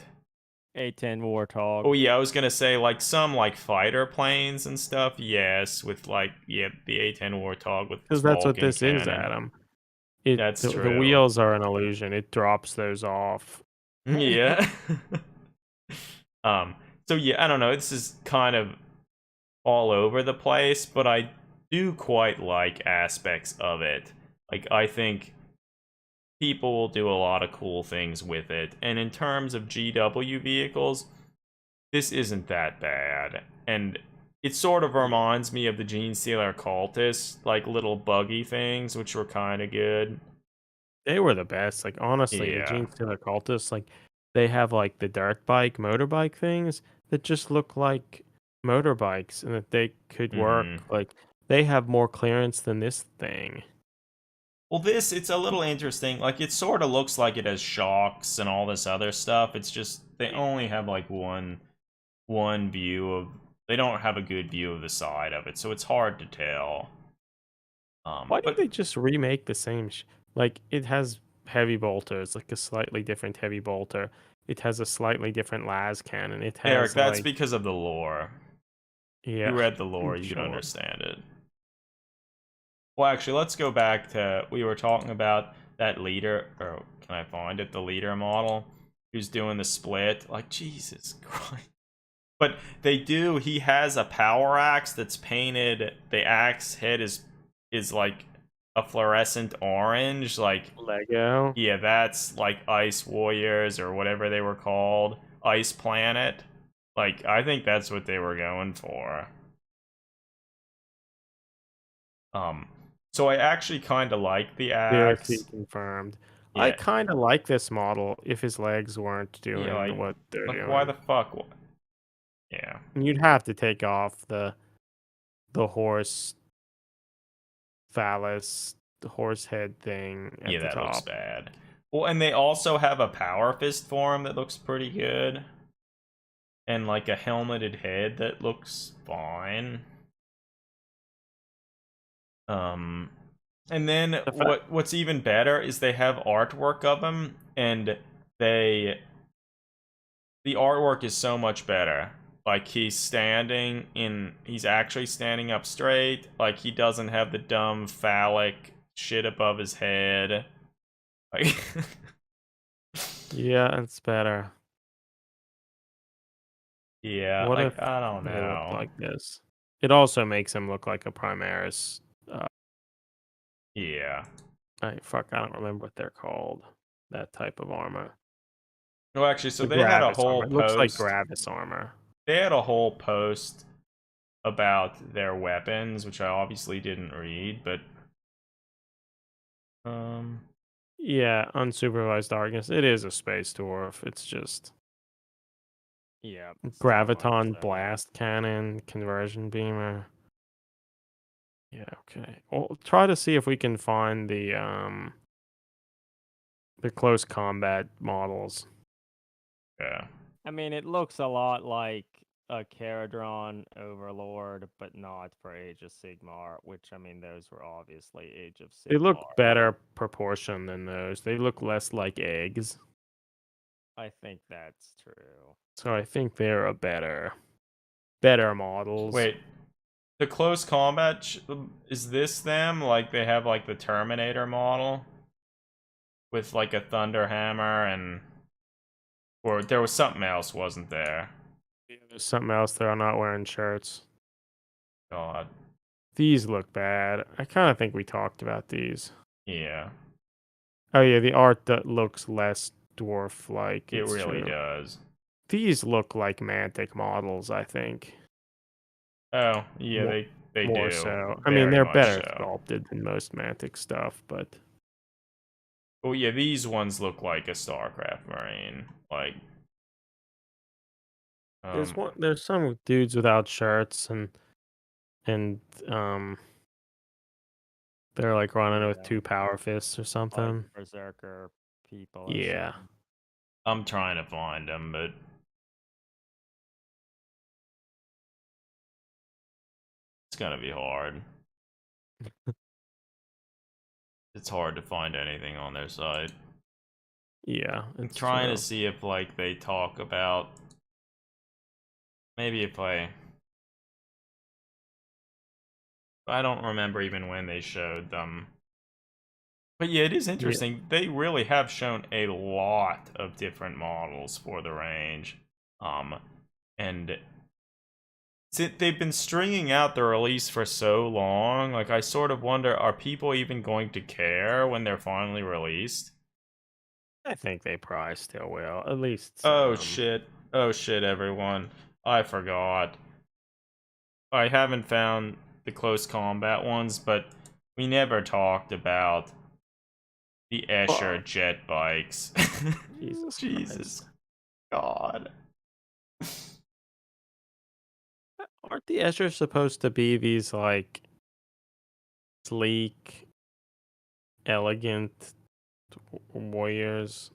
A10 Warthog. Oh yeah, I was gonna say like some like fighter planes and stuff. Yes, with like the A10 Warthog with its Because that's what Vulcan this is, cannon. Adam. It That's the true. wheels are an illusion. It drops those off. Yeah. um. So yeah, I don't know. This is kind of all over the place, but I do quite like aspects of it. Like I think people will do a lot of cool things with it. And in terms of GW vehicles, this isn't that bad. And it sort of reminds me of the Gene Stealer Cultists, like little buggy things, which were kind of good. They were the best. Like honestly, the Yeah. Gene Stealer Cultists, like they have like the dirt bike, motorbike things that just look like motorbikes and that they could work. Hmm. Like they have more clearance than this thing. Well, it's a little interesting. Like, it sort of looks like it has shocks and all this other stuff. It's just they only have like one view of. They don't have a good view of the side of it, so it's hard to tell. Why don't But they just remake the same? Like it has heavy bolters, like a slightly different heavy bolter. It has a slightly different las cannon. It Eric, has that's like because of the lore. You yeah, read the lore, you could sure. understand it. Well, actually, let's go back to we were talking about that leader, or can I find it? The leader model who's doing the split. Like Jesus Christ! But they do. He has a power axe that's painted. The axe head is like a fluorescent orange. Like Lego. yeah, that's like Ice Warriors or whatever they were called. Ice Planet. Like I think that's what they were going for. Um, so I actually kind of like the Seriously axe. confirmed. I Yeah, kind of like this model if his legs weren't yeah, doing what they're like why the doing. fuck? Yeah, And you'd have to take off the horse phallus, the horse head thing yeah, at the that looks top. bad. Well, and they also have a power fist form that looks pretty good, and like a helmeted head that looks fine. Um, and then The fact what's even better is they have artwork of him, and they the artwork is so much better. Like he's actually standing up straight. Like he doesn't have the dumb phallic shit above his head. Like yeah, it's better. yeah, What if like I don't they looked know. like this? It also makes him look like a Primaris. Yeah. I don't remember what they're called. That type of armor. No, actually, so The they had a Gravis whole armor. It looks like post. Gravis armor. They had a whole post about their weapons, which I obviously didn't read, but um Yeah, unsupervised darkness. It is a space dwarf. It's just Yeah. Still much graviton so. blast cannon, conversion beamer. Yeah, okay. Well, try to see if we can find the close combat models. yeah. I mean, it looks a lot like a Caradron Overlord, but not for Age of Sigmar, which, I mean, those were obviously Age of They look Sigmar. better proportion than those. They look less like eggs. I think that's true. So I think they're a better models. Wait, the close combat is this them? Like they have like the Terminator model with like a thunder hammer and or there was something else, wasn't there? Yeah, there's something else. They're not wearing shirts. God. These look bad. I kind of think we talked about these. Yeah, Oh yeah, the art that looks less dwarf-like. it It's really true. does. These look like Mantic models, I think. Oh, yeah, More, they more do. so. I mean, Very they're much better so. sculpted than most Mantic stuff, but Oh yeah, these ones look like a StarCraft Marine. Like, um, there's some dudes without shirts and um they're like running with Yeah, two power fists or like something. berserker people or Yeah. something. I'm trying to find them, but it's gonna be hard. It's hard to find anything on their site. Yeah, I'm it's trying to true. see if like they talk about maybe if I don't remember even when they showed them. But yeah, it is Yeah. interesting. They really have shown a lot of different models for the range. Um and they've been stringing out the release for so long, like I sort of wonder, are people even going to care when they're finally released? I think they probably still will. At least Oh some. shit. Oh shit, everyone. I forgot. I haven't found the close combat ones, but we never talked about the Escher Oh, jet bikes. Jesus Jesus Christ. God. Aren't the Escher supposed to be these like sleek, elegant warriors?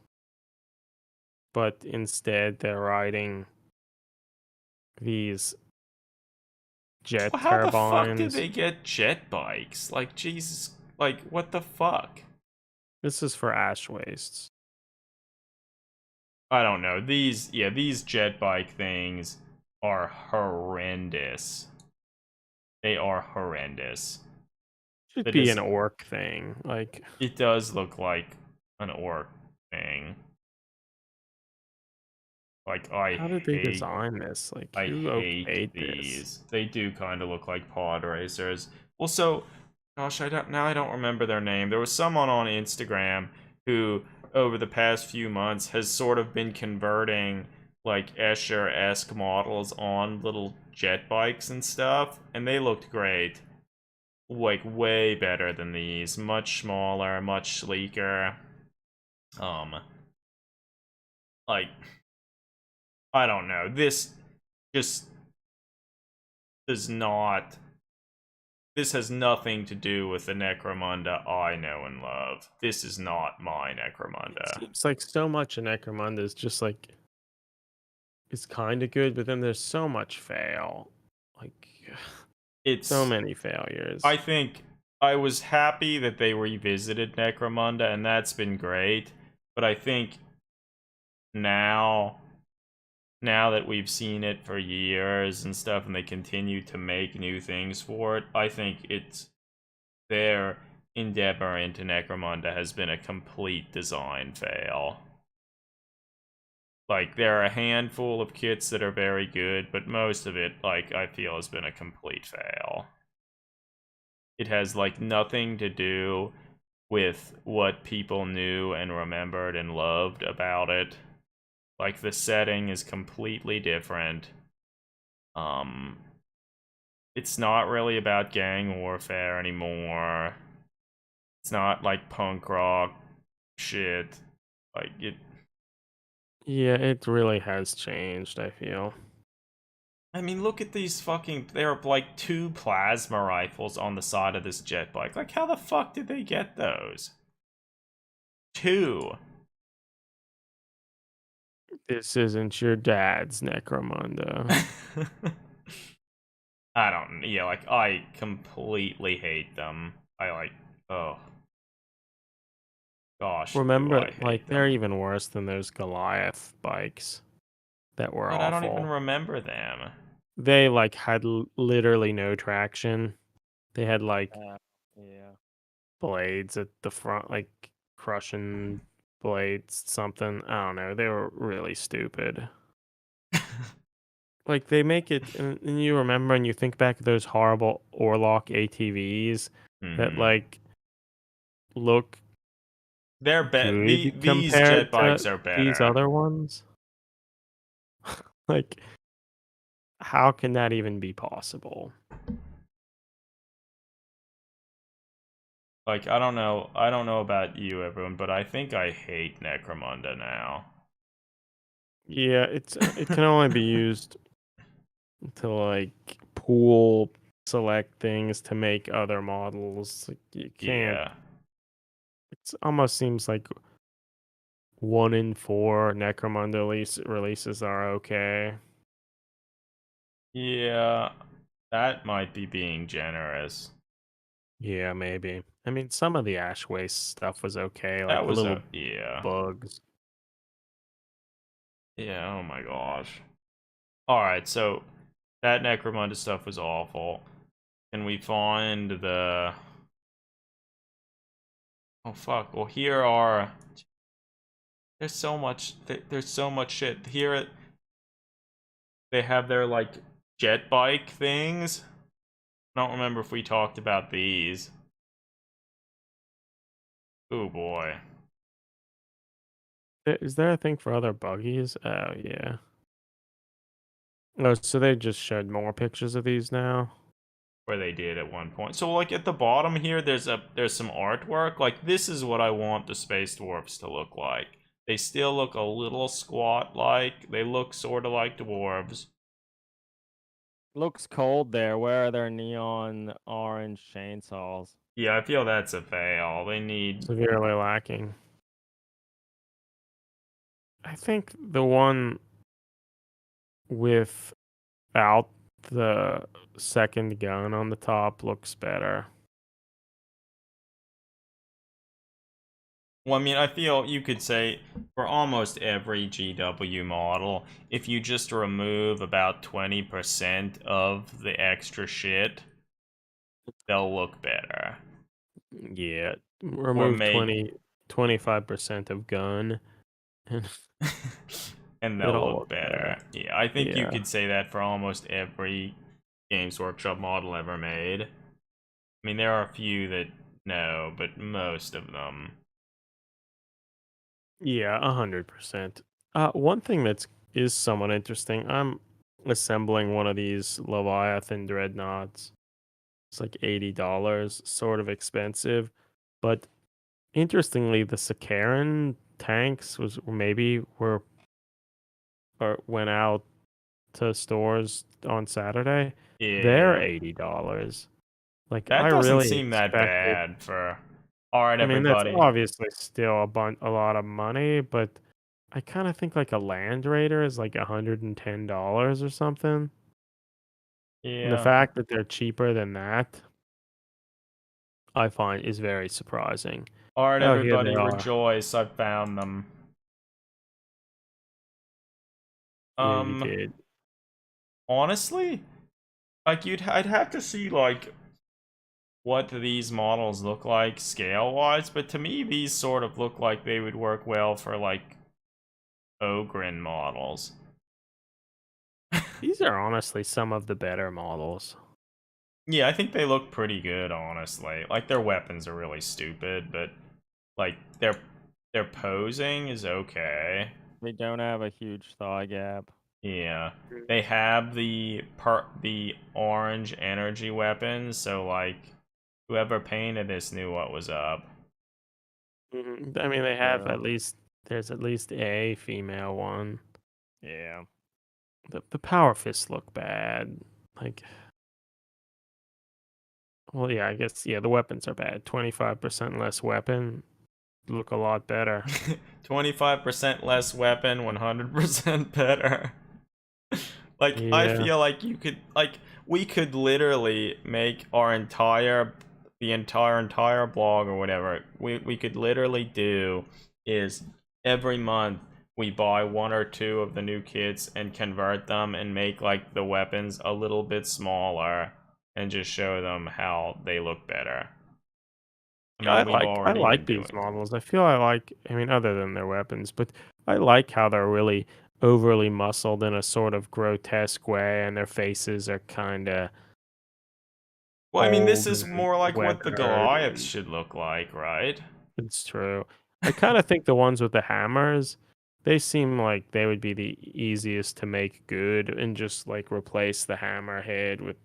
But instead they're riding these jet Well, how the fuck did turbines. they get jet bikes? Like, Jesus. Like, what the fuck? This is for ash wastes. I don't know. These jet bike things are horrendous. They are horrendous. Should The be an des- orc thing. Like, it does look like an orc thing. Like, how did they design this? Like, I who hate okayed this? these. They do kind of look like pod racers. Also, gosh, I don't remember their name. There was someone on Instagram who, over the past few months, has sort of been converting like Escher-esque models on little jet bikes and stuff, and they looked great. Like way better than these. Much smaller, much sleeker. Um, like I don't know. This just does not. This has nothing to do with the Necromunda I know and love. This is not my It Necromunda. seems like so much in Necromunda is just like it's kind of good, but then there's so much fail. Like, so It's. many failures. I think I was happy that they revisited Necromunda, and that's been great. But I think now, now that we've seen it for years and stuff, and they continue to make new things for it, I think it's their endeavor into Necromunda has been a complete design fail. Like, there are a handful of kits that are very good, but most of it, like, I feel has been a complete fail. It has, like, nothing to do with what people knew and remembered and loved about it. Like, the setting is completely different. Um, it's not really about gang warfare anymore. It's not like punk rock shit. Like, it. Yeah, it really has changed, I feel. I mean, look at these fucking. There are like two plasma rifles on the side of this jet bike. Like, how the fuck did they get those? Two. This isn't your dad's Necromunda. I don't. Yeah, like, I completely hate them. I like. Oh. Gosh, do Remember, I like, hate they're them. even worse than those Goliath bikes that were But I don't even awful. remember them. They, like, had literally no traction. They had, like, Yeah. blades at the front, like, crushing blades, something. I don't know. They were really stupid. like they make it, and you remember and you think back to those horrible Orlock ATVs that Hmm. like look They're good these jet compared to bikes are these better. other ones. Like, how can that even be possible? Like, I don't know about you, everyone, but I think I hate Necromunda now. Yeah, it can only be used to like pool select things to make other models. Like, you can't. Yeah. It almost seems like 1 in 4 Necromunda releases are okay. Yeah. That might be being generous. Yeah, maybe. I mean, some of the Ash Waste stuff was okay, That like was a little yeah. bugs. Yeah, oh my gosh. Alright, so that Necromunda stuff was awful. Can we find the oh fuck. Well here are there's so much shit. Here they have their like jet bike things. I don't remember if we talked about these. Oh boy. Is there a thing for other buggies? Oh, yeah. Oh, so they just showed more pictures of these now? Where they did at one point. So like at the bottom here there's some artwork. Like this is what I want the space dwarfs to look like. They still look a little squat like. They look sort of like dwarves. Looks cold there. Where are their neon orange chainsaws? Yeah, I feel that's a fail. They need Severely lacking. I think the one without the second gun on the top looks better. well, I mean, I feel you could say for almost every GW model, if you just remove about 20% of the extra shit, they'll look better. Yeah. Or Remove make 25% of gun and and they'll it'll look look better. better. Yeah, I think you Yeah. could say that for almost every Games Workshop model ever made. I mean, there are a few that no, but most of them. Yeah, 100%. One thing is somewhat interesting. I'm assembling one of these Leviathan dreadnoughts. It's like $80, sort of expensive, but interestingly, the Sakaran tanks went out to stores on Saturday. They're Yeah, $80. Like, I that doesn't really seem that expected. bad for. All right, I mean, that's everybody. obviously still a lot of money, but I kind of think like a Land Raider is like $110 or something. And the Yeah. fact that they're cheaper than that, I find is very surprising. All right, Oh, here they everybody, are. rejoice! I found them. Yeah, you Um, did. honestly, like I'd have to see like what these models look like scale wise, but to me these sort of look like they would work well for like Ogren models. These are honestly some of the better models. Yeah, I think they look pretty good, honestly. Like their weapons are really stupid, but like their posing is okay. They don't have a huge thigh gap. Yeah. They have the orange energy weapons, so like whoever painted this knew what was up. I mean, they have True. there's at least a female one. Yeah. The power fists look bad. Like, well, yeah, I guess, yeah, the weapons are bad. 25% less weapon, look a lot better. 25% less weapon, 100% better. Like I Yeah. feel like you could like we could literally make our entire blog or whatever. We could literally do is every month we buy one or two of the new kits and convert them and make like the weapons a little bit smaller and just show them how they look better. I mean, we've I already been like doing these that. models. I feel I mean, other than their weapons, but I like how they're really overly muscled in a sort of grotesque way, and their faces are kind of Well, I mean, this old is and more like what the weathered. Goliaths And should look like, right? it's true. I kind of think the ones with the hammers, they seem like they would be the easiest to make good and just like replace the hammer head with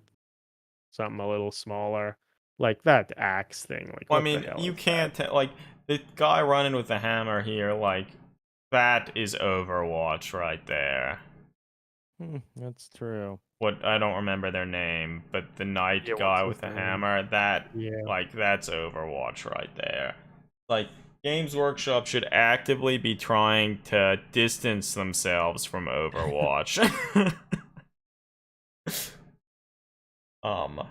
something a little smaller. Like that axe thing. Like, Well, I what the mean, hell you is that? can't like the guy running with the hammer here, like that is Overwatch right there. That's true. What I don't remember their name, but the knight Yeah, guy what's with his the name? hammer, that Yeah. like that's Overwatch right there. Like Games Workshop should actively be trying to distance themselves from Overwatch. um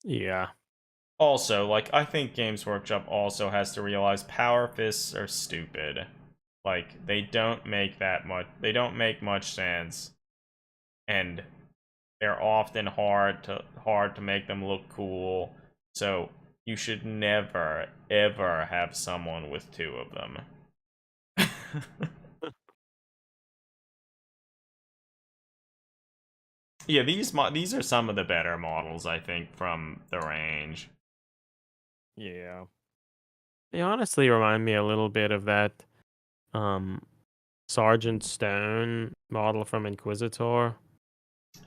Yeah. Also, like, I think Games Workshop also has to realize power fists are stupid. Like, they don't make much sense, and they're often hard to make them look cool. So you should never ever have someone with two of them. Yeah, these are some of the better models I think from the range. Yeah. They honestly remind me a little bit of that um Sergeant Stone model from Inquisitor.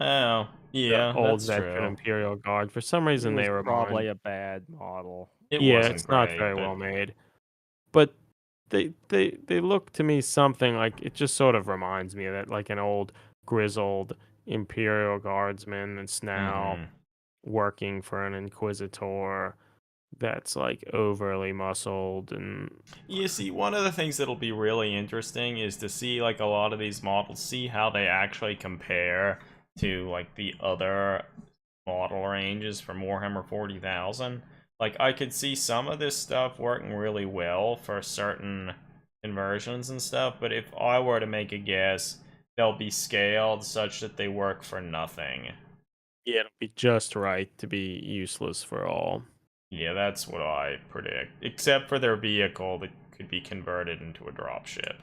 Oh, The yeah, old that's veteran true. Imperial Guard. For some He reason, was they remind. probably a bad model. It Yeah, wasn't it's not great, very but well made, but they look to me something like it. Just sort of reminds me of that, like an old grizzled Imperial Guardsman that's now mhm. working for an Inquisitor that's like overly muscled and You see, one of the things that'll be really interesting is to see like a lot of these models, see how they actually compare to like the other model ranges for Warhammer 40,000. Like I could see some of this stuff working really well for certain conversions and stuff, but if I were to make a guess, they'll be scaled such that they work for nothing. yeah, it'll be just right to be useless for all. Yeah, that's what I predict. Except for their vehicle that could be converted into a dropship.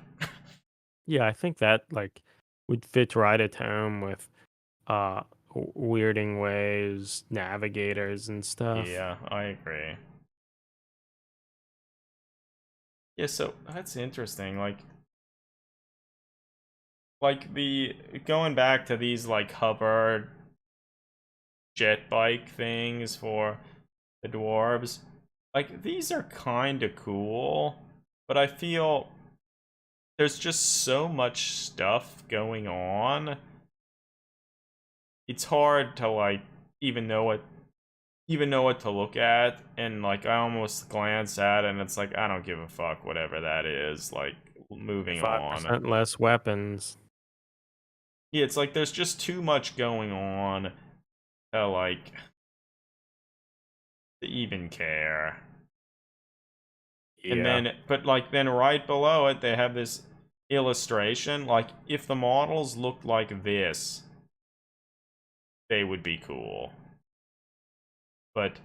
Yeah, I think that like would fit right at home with weirding ways, navigators and stuff. Yeah, I agree. Yeah, so that's interesting. Like the going back to these like hover jet bike things for the dwarves. Like these are kind of cool, but I feel there's just so much stuff going on. It's hard to like even know what even know what to look at, and like I almost glance at it and it's like I don't give a fuck whatever that is, like moving on. 5% less weapons. Yeah, it's like there's just too much going on to like to even care. And Yeah. then but like then right below it they have this illustration, like if the models looked like this, they would be cool. But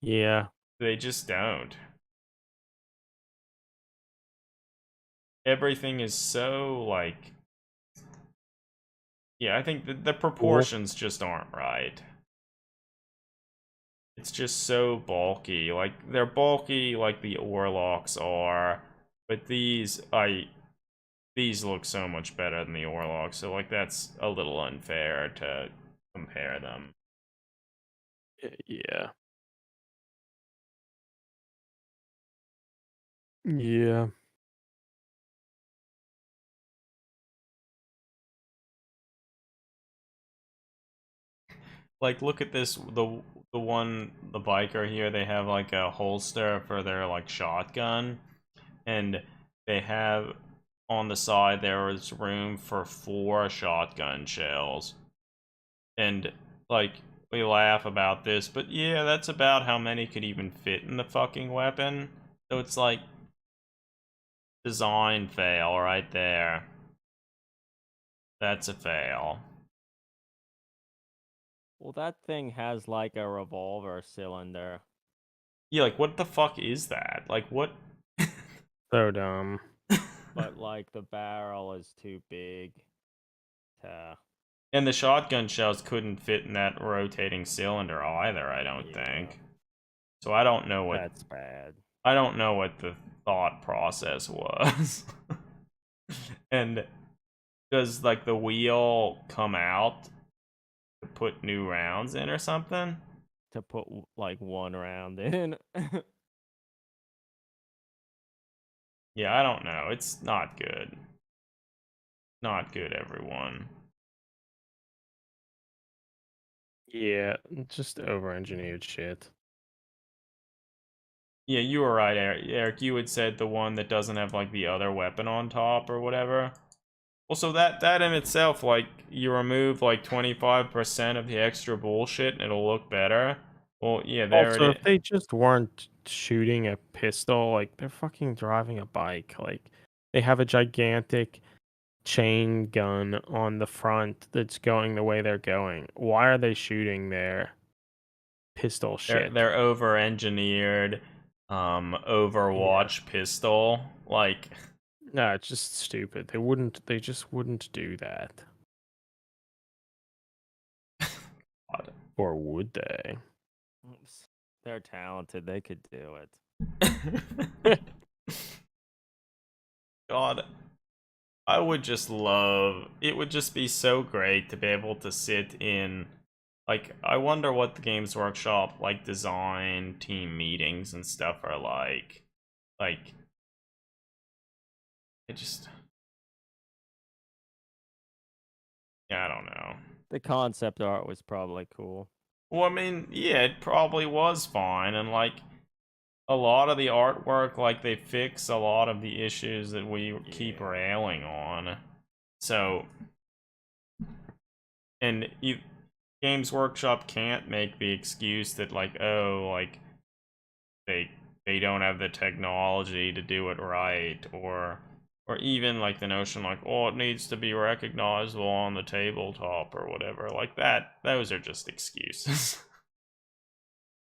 Yeah. they just don't. Everything is so like yeah, I think the Cool. proportions just aren't right. It's just so bulky. Like they're bulky like the Orlocks are, but these look so much better than the Orlocks. So like that's a little unfair to compare them. Yeah. Yeah. Like look at this the biker here, they have like a holster for their like shotgun, and they have on the side there is room for 4 shotgun shells. And like we laugh about this, but yeah, that's about how many could even fit in the fucking weapon. So it's like design fail right there. That's a fail. Well, that thing has like a revolver cylinder. Yeah, like what the fuck is that? Like what So dumb. but like the barrel is too big to. And the shotgun shells couldn't fit in that rotating cylinder either, I don't Yeah. think. So I don't know what That's bad. the thought process was. And does like the wheel come out to put new rounds in or something? To put like one round in. Yeah, I don't know. It's not good. Not good, everyone. Yeah, just over-engineered shit. Yeah, you were right, Eric. Eric, you had said the one that doesn't have like the other weapon on top or whatever. Well, so that in itself, like, you remove like 25% of the extra bullshit and it'll look better. Well, yeah, there it Also, is. if they just weren't shooting a pistol, like they're fucking driving a bike. Like they have a gigantic chain gun on the front that's going the way they're going. Why are they shooting their pistol shit? They're over-engineered, Overwatch pistol. Like, No, it's just stupid. They just wouldn't do that. God. Or would they? They're talented. They could do it. God, I would just love. It would just be so great to be able to sit in. Like, I wonder what the Games Workshop like design team meetings and stuff are like. Like, it just. Yeah, I don't know. The concept art was probably cool. Well, I mean, yeah, it probably was fine, and like a lot of the artwork, like they fix a lot of the issues that we keep Yeah. railing on. So, and Games Workshop can't make the excuse that like, oh, like they don't have the technology to do it right, or even like the notion like, oh, it needs to be recognizable on the tabletop or whatever. Like that, those are just excuses.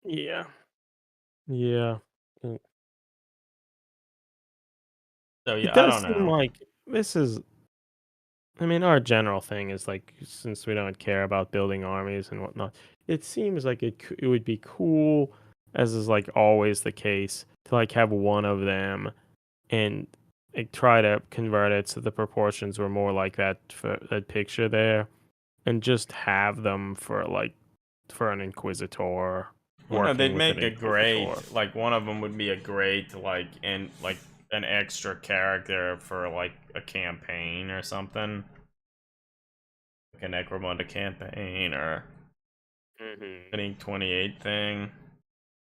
Yeah. Yeah. So It yeah, I does don't seem know. like this is. I mean, our general thing is like, since we don't care about building armies and whatnot, it seems like it would be cool, as is like always the case, to like have one of them and like try to convert it so the proportions were more like that for that picture there, and just have them for like for an Inquisitor Well, no, they'd working with an make a Inquisitor. great, like one of them would be a great, like, and like an extra character for like a campaign or something, like a Necromunda campaign or an Ink 28 thing.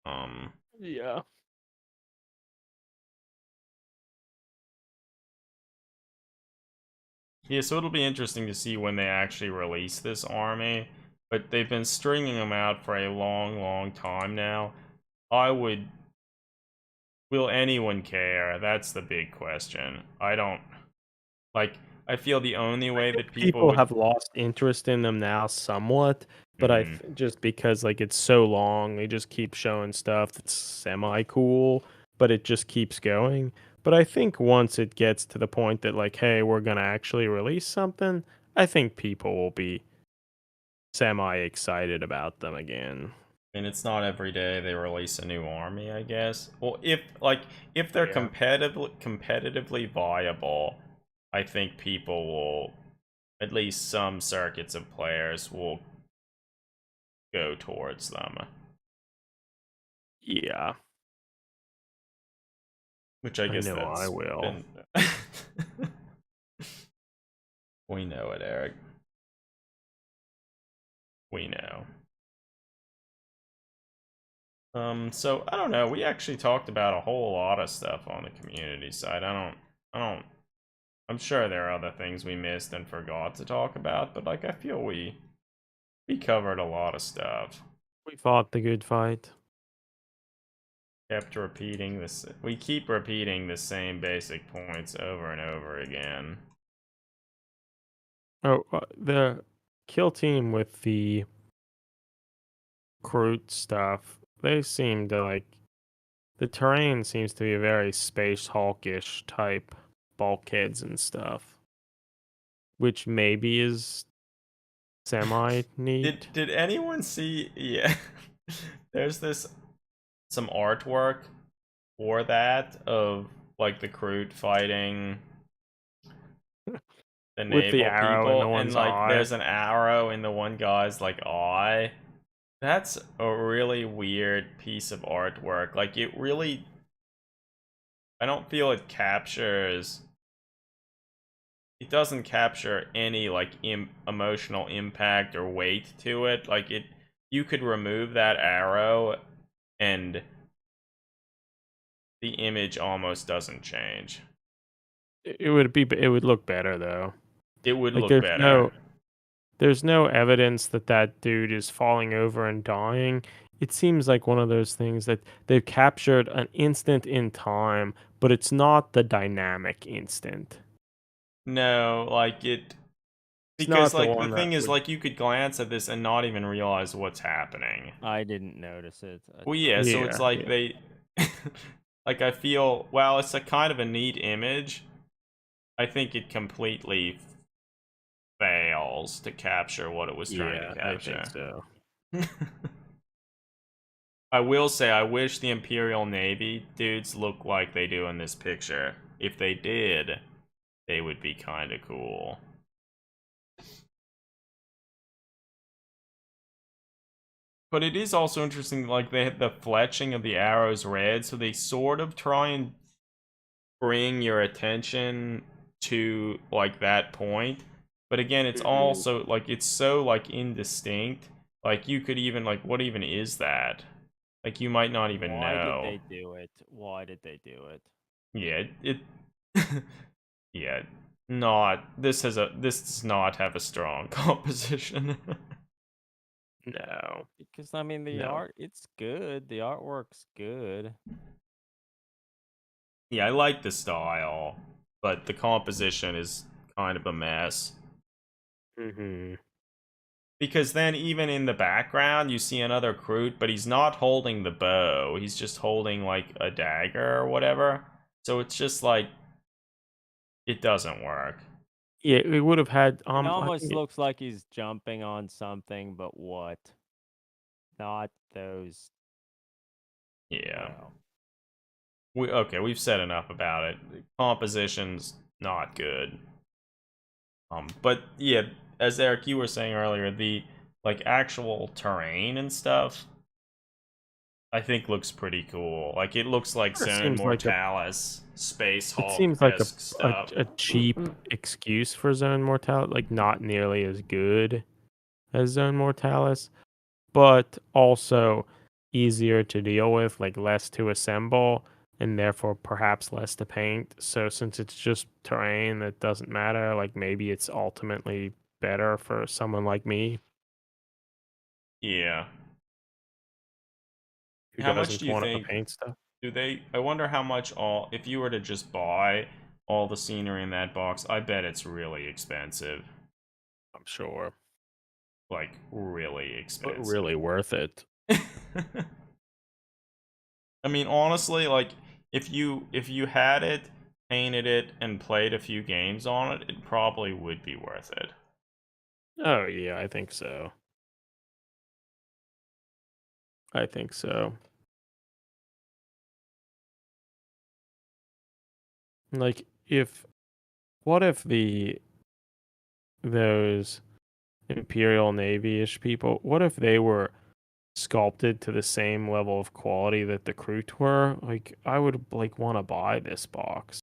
Um, Yeah. yeah, so it'll be interesting to see when they actually release this army, but they've been stringing them out for a long, long time now. I would. Will anyone care? That's the big question. I don't. Like, I feel the only I way think that people people would. have lost interest in them now somewhat, but Mhm. just because like it's so long, they just keep showing stuff that's semi cool, but it just keeps going. But I think once it gets to the point that like, hey, we're gonna actually release something, I think people will be semi excited about them again. I mean, it's not every day they release a new army, I guess. Well, if they're Yeah. competitively viable, I think people will, at least some circuits of players will go towards them. Yeah, Which I I guess know I that's will. been. We know it, Eric. We know. So I don't know. We actually talked about a whole lot of stuff on the community side. I don't. I'm sure there are other things we missed and forgot to talk about, but like I feel we covered a lot of stuff. We fought the good fight. Kept repeating this. We keep repeating the same basic points over and over again. Oh, the kill team with the Kroot stuff, they seem to like the terrain seems to be a very Space Hulkish type bulkheads and stuff, which maybe is semi neat. Did anyone see? Yeah, there's some artwork for that of like the Kroot fighting the With the naval arrow in the people, and one's like eye. there's an arrow in the one guy's like eye. That's a really weird piece of artwork. Like it really, I don't feel it captures. It doesn't capture any like emotional impact or weight to it. Like it, you could remove that arrow, and the image almost doesn't change. It would look better though. It would Like look better. there's no evidence that that dude is falling over and dying. It seems like one of those things that they've captured an instant in time, but it's not the dynamic instant. No, like it, It's because not the like the one thing that is would, like you could glance at this and not even realize what's happening. I didn't notice it. Well, yeah, so it's Yeah, like yeah. they like I feel, while it's a kind of a neat image, I think it completely fails to capture what it was trying to I capture. think so. I will say, I wish the Imperial Navy dudes looked like they do in this picture. If they did, they would be kind of cool. But it is also interesting, like, they had the fletching of the arrows red, so they sort of try and bring your attention to, like, that point. But again, it's also, like, it's so, like, indistinct. Like, you could even, like, what even is that? Like, you might not even Why did know. they do it? Why did they do it? Yeah, yeah, this does not have a strong composition. No. Because I mean, the No. art, it's good. The artwork's good. Yeah, I like the style, but the composition is kind of a mess. Mm-hmm. Because then even in the background you see another Kroot, but he's not holding the bow. He's just holding like a dagger or whatever. So it's just like it doesn't work. Yeah, it would have had It I almost think looks like he's jumping on something, but what? Not those. Yeah. Well, We've said enough about it. The composition's not good. But yeah, as Eric, you were saying earlier, the like actual terrain and stuff, I think looks pretty cool. Like it looks like Sure Zone seems like a Mortalis, Space it seems like Hulk-esque stuff. a cheap excuse for Zone Mortalis, like not nearly as good as Zone Mortalis, but also easier to deal with, like less to assemble and therefore perhaps less to paint. So since it's just terrain that doesn't matter, like maybe it's ultimately better for someone like me Yeah. who How much do doesn't you want to think paint stuff. I wonder how much all, if you were to just buy all the scenery in that box, I bet it's really expensive. I'm sure, Like really but expensive. really worth it. I mean, honestly, like if you had it, painted it, and played a few games on it, it probably would be worth it. Oh yeah, I think so. I think so. Like if what if those Imperial Navy-ish people, what if they were sculpted to the same level of quality that the Kroot were? Like I would like want to buy this box.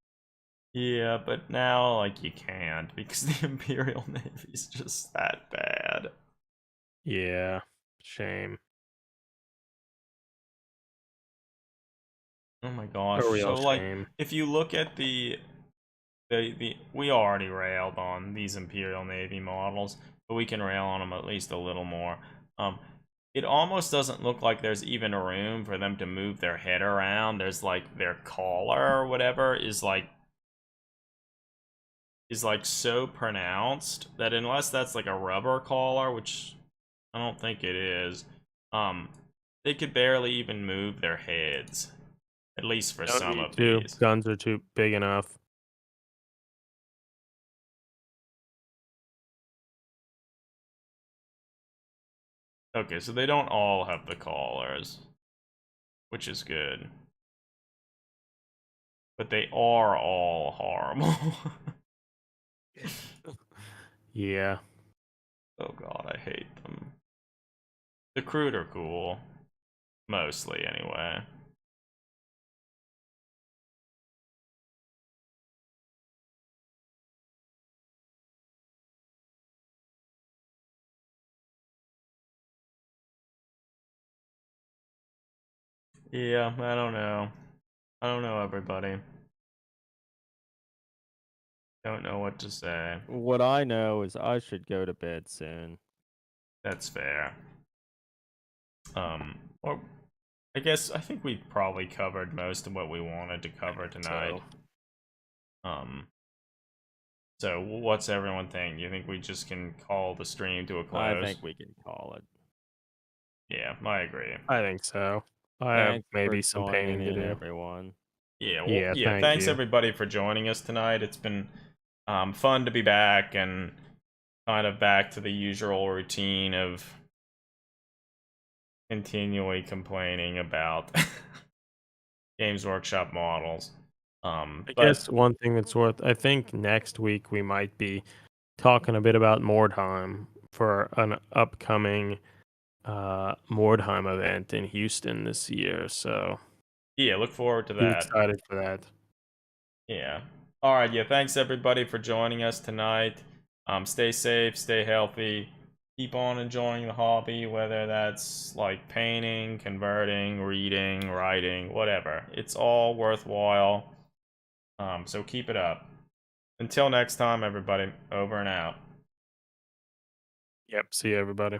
Yeah, but now like you can't because the Imperial Navy's just that bad. Yeah, shame. Oh my A gosh. real So like shame. if you look at the we already railed on these Imperial Navy models, but we can rail on them at least a little more. It almost doesn't look like there's even room for them to move their head around. There's like their collar or whatever is like so pronounced that unless that's like a rubber collar, which I don't think it is, um, they could barely even move their heads. At least for Don't some need of to. these. Guns are too big enough. Okay, so they don't all have the collars, which is good. But they are all horrible. Yeah. Oh god, I hate them. The Crude are cool. Mostly, anyway. Yeah, I don't know. I don't know, everybody. Don't know what to say. What I know is I should go to bed soon. That's fair. Or I think we probably covered most of what we wanted to cover tonight. So what's everyone think? You think we just can call the stream to a close? I think we can call it. Yeah, I agree. I think so. I have Thanks maybe for some joining painting to in, do. everyone. Yeah, well, Yeah, yeah. thank Thanks you. everybody for joining us tonight. It's been fun to be back and kind of back to the usual routine of continually complaining about Games Workshop models. I But guess one thing that's worth, I think next week we might be talking a bit about Mordheim for an upcoming Mordheim event in Houston this year. So yeah, look forward to be that. excited for that. Yeah. All right. Yeah. Thanks everybody for joining us tonight. Stay safe, stay healthy, keep on enjoying the hobby, whether that's like painting, converting, reading, writing, whatever. It's all worthwhile. So keep it up. Until next time, everybody. Over and out. Yep. See you, everybody.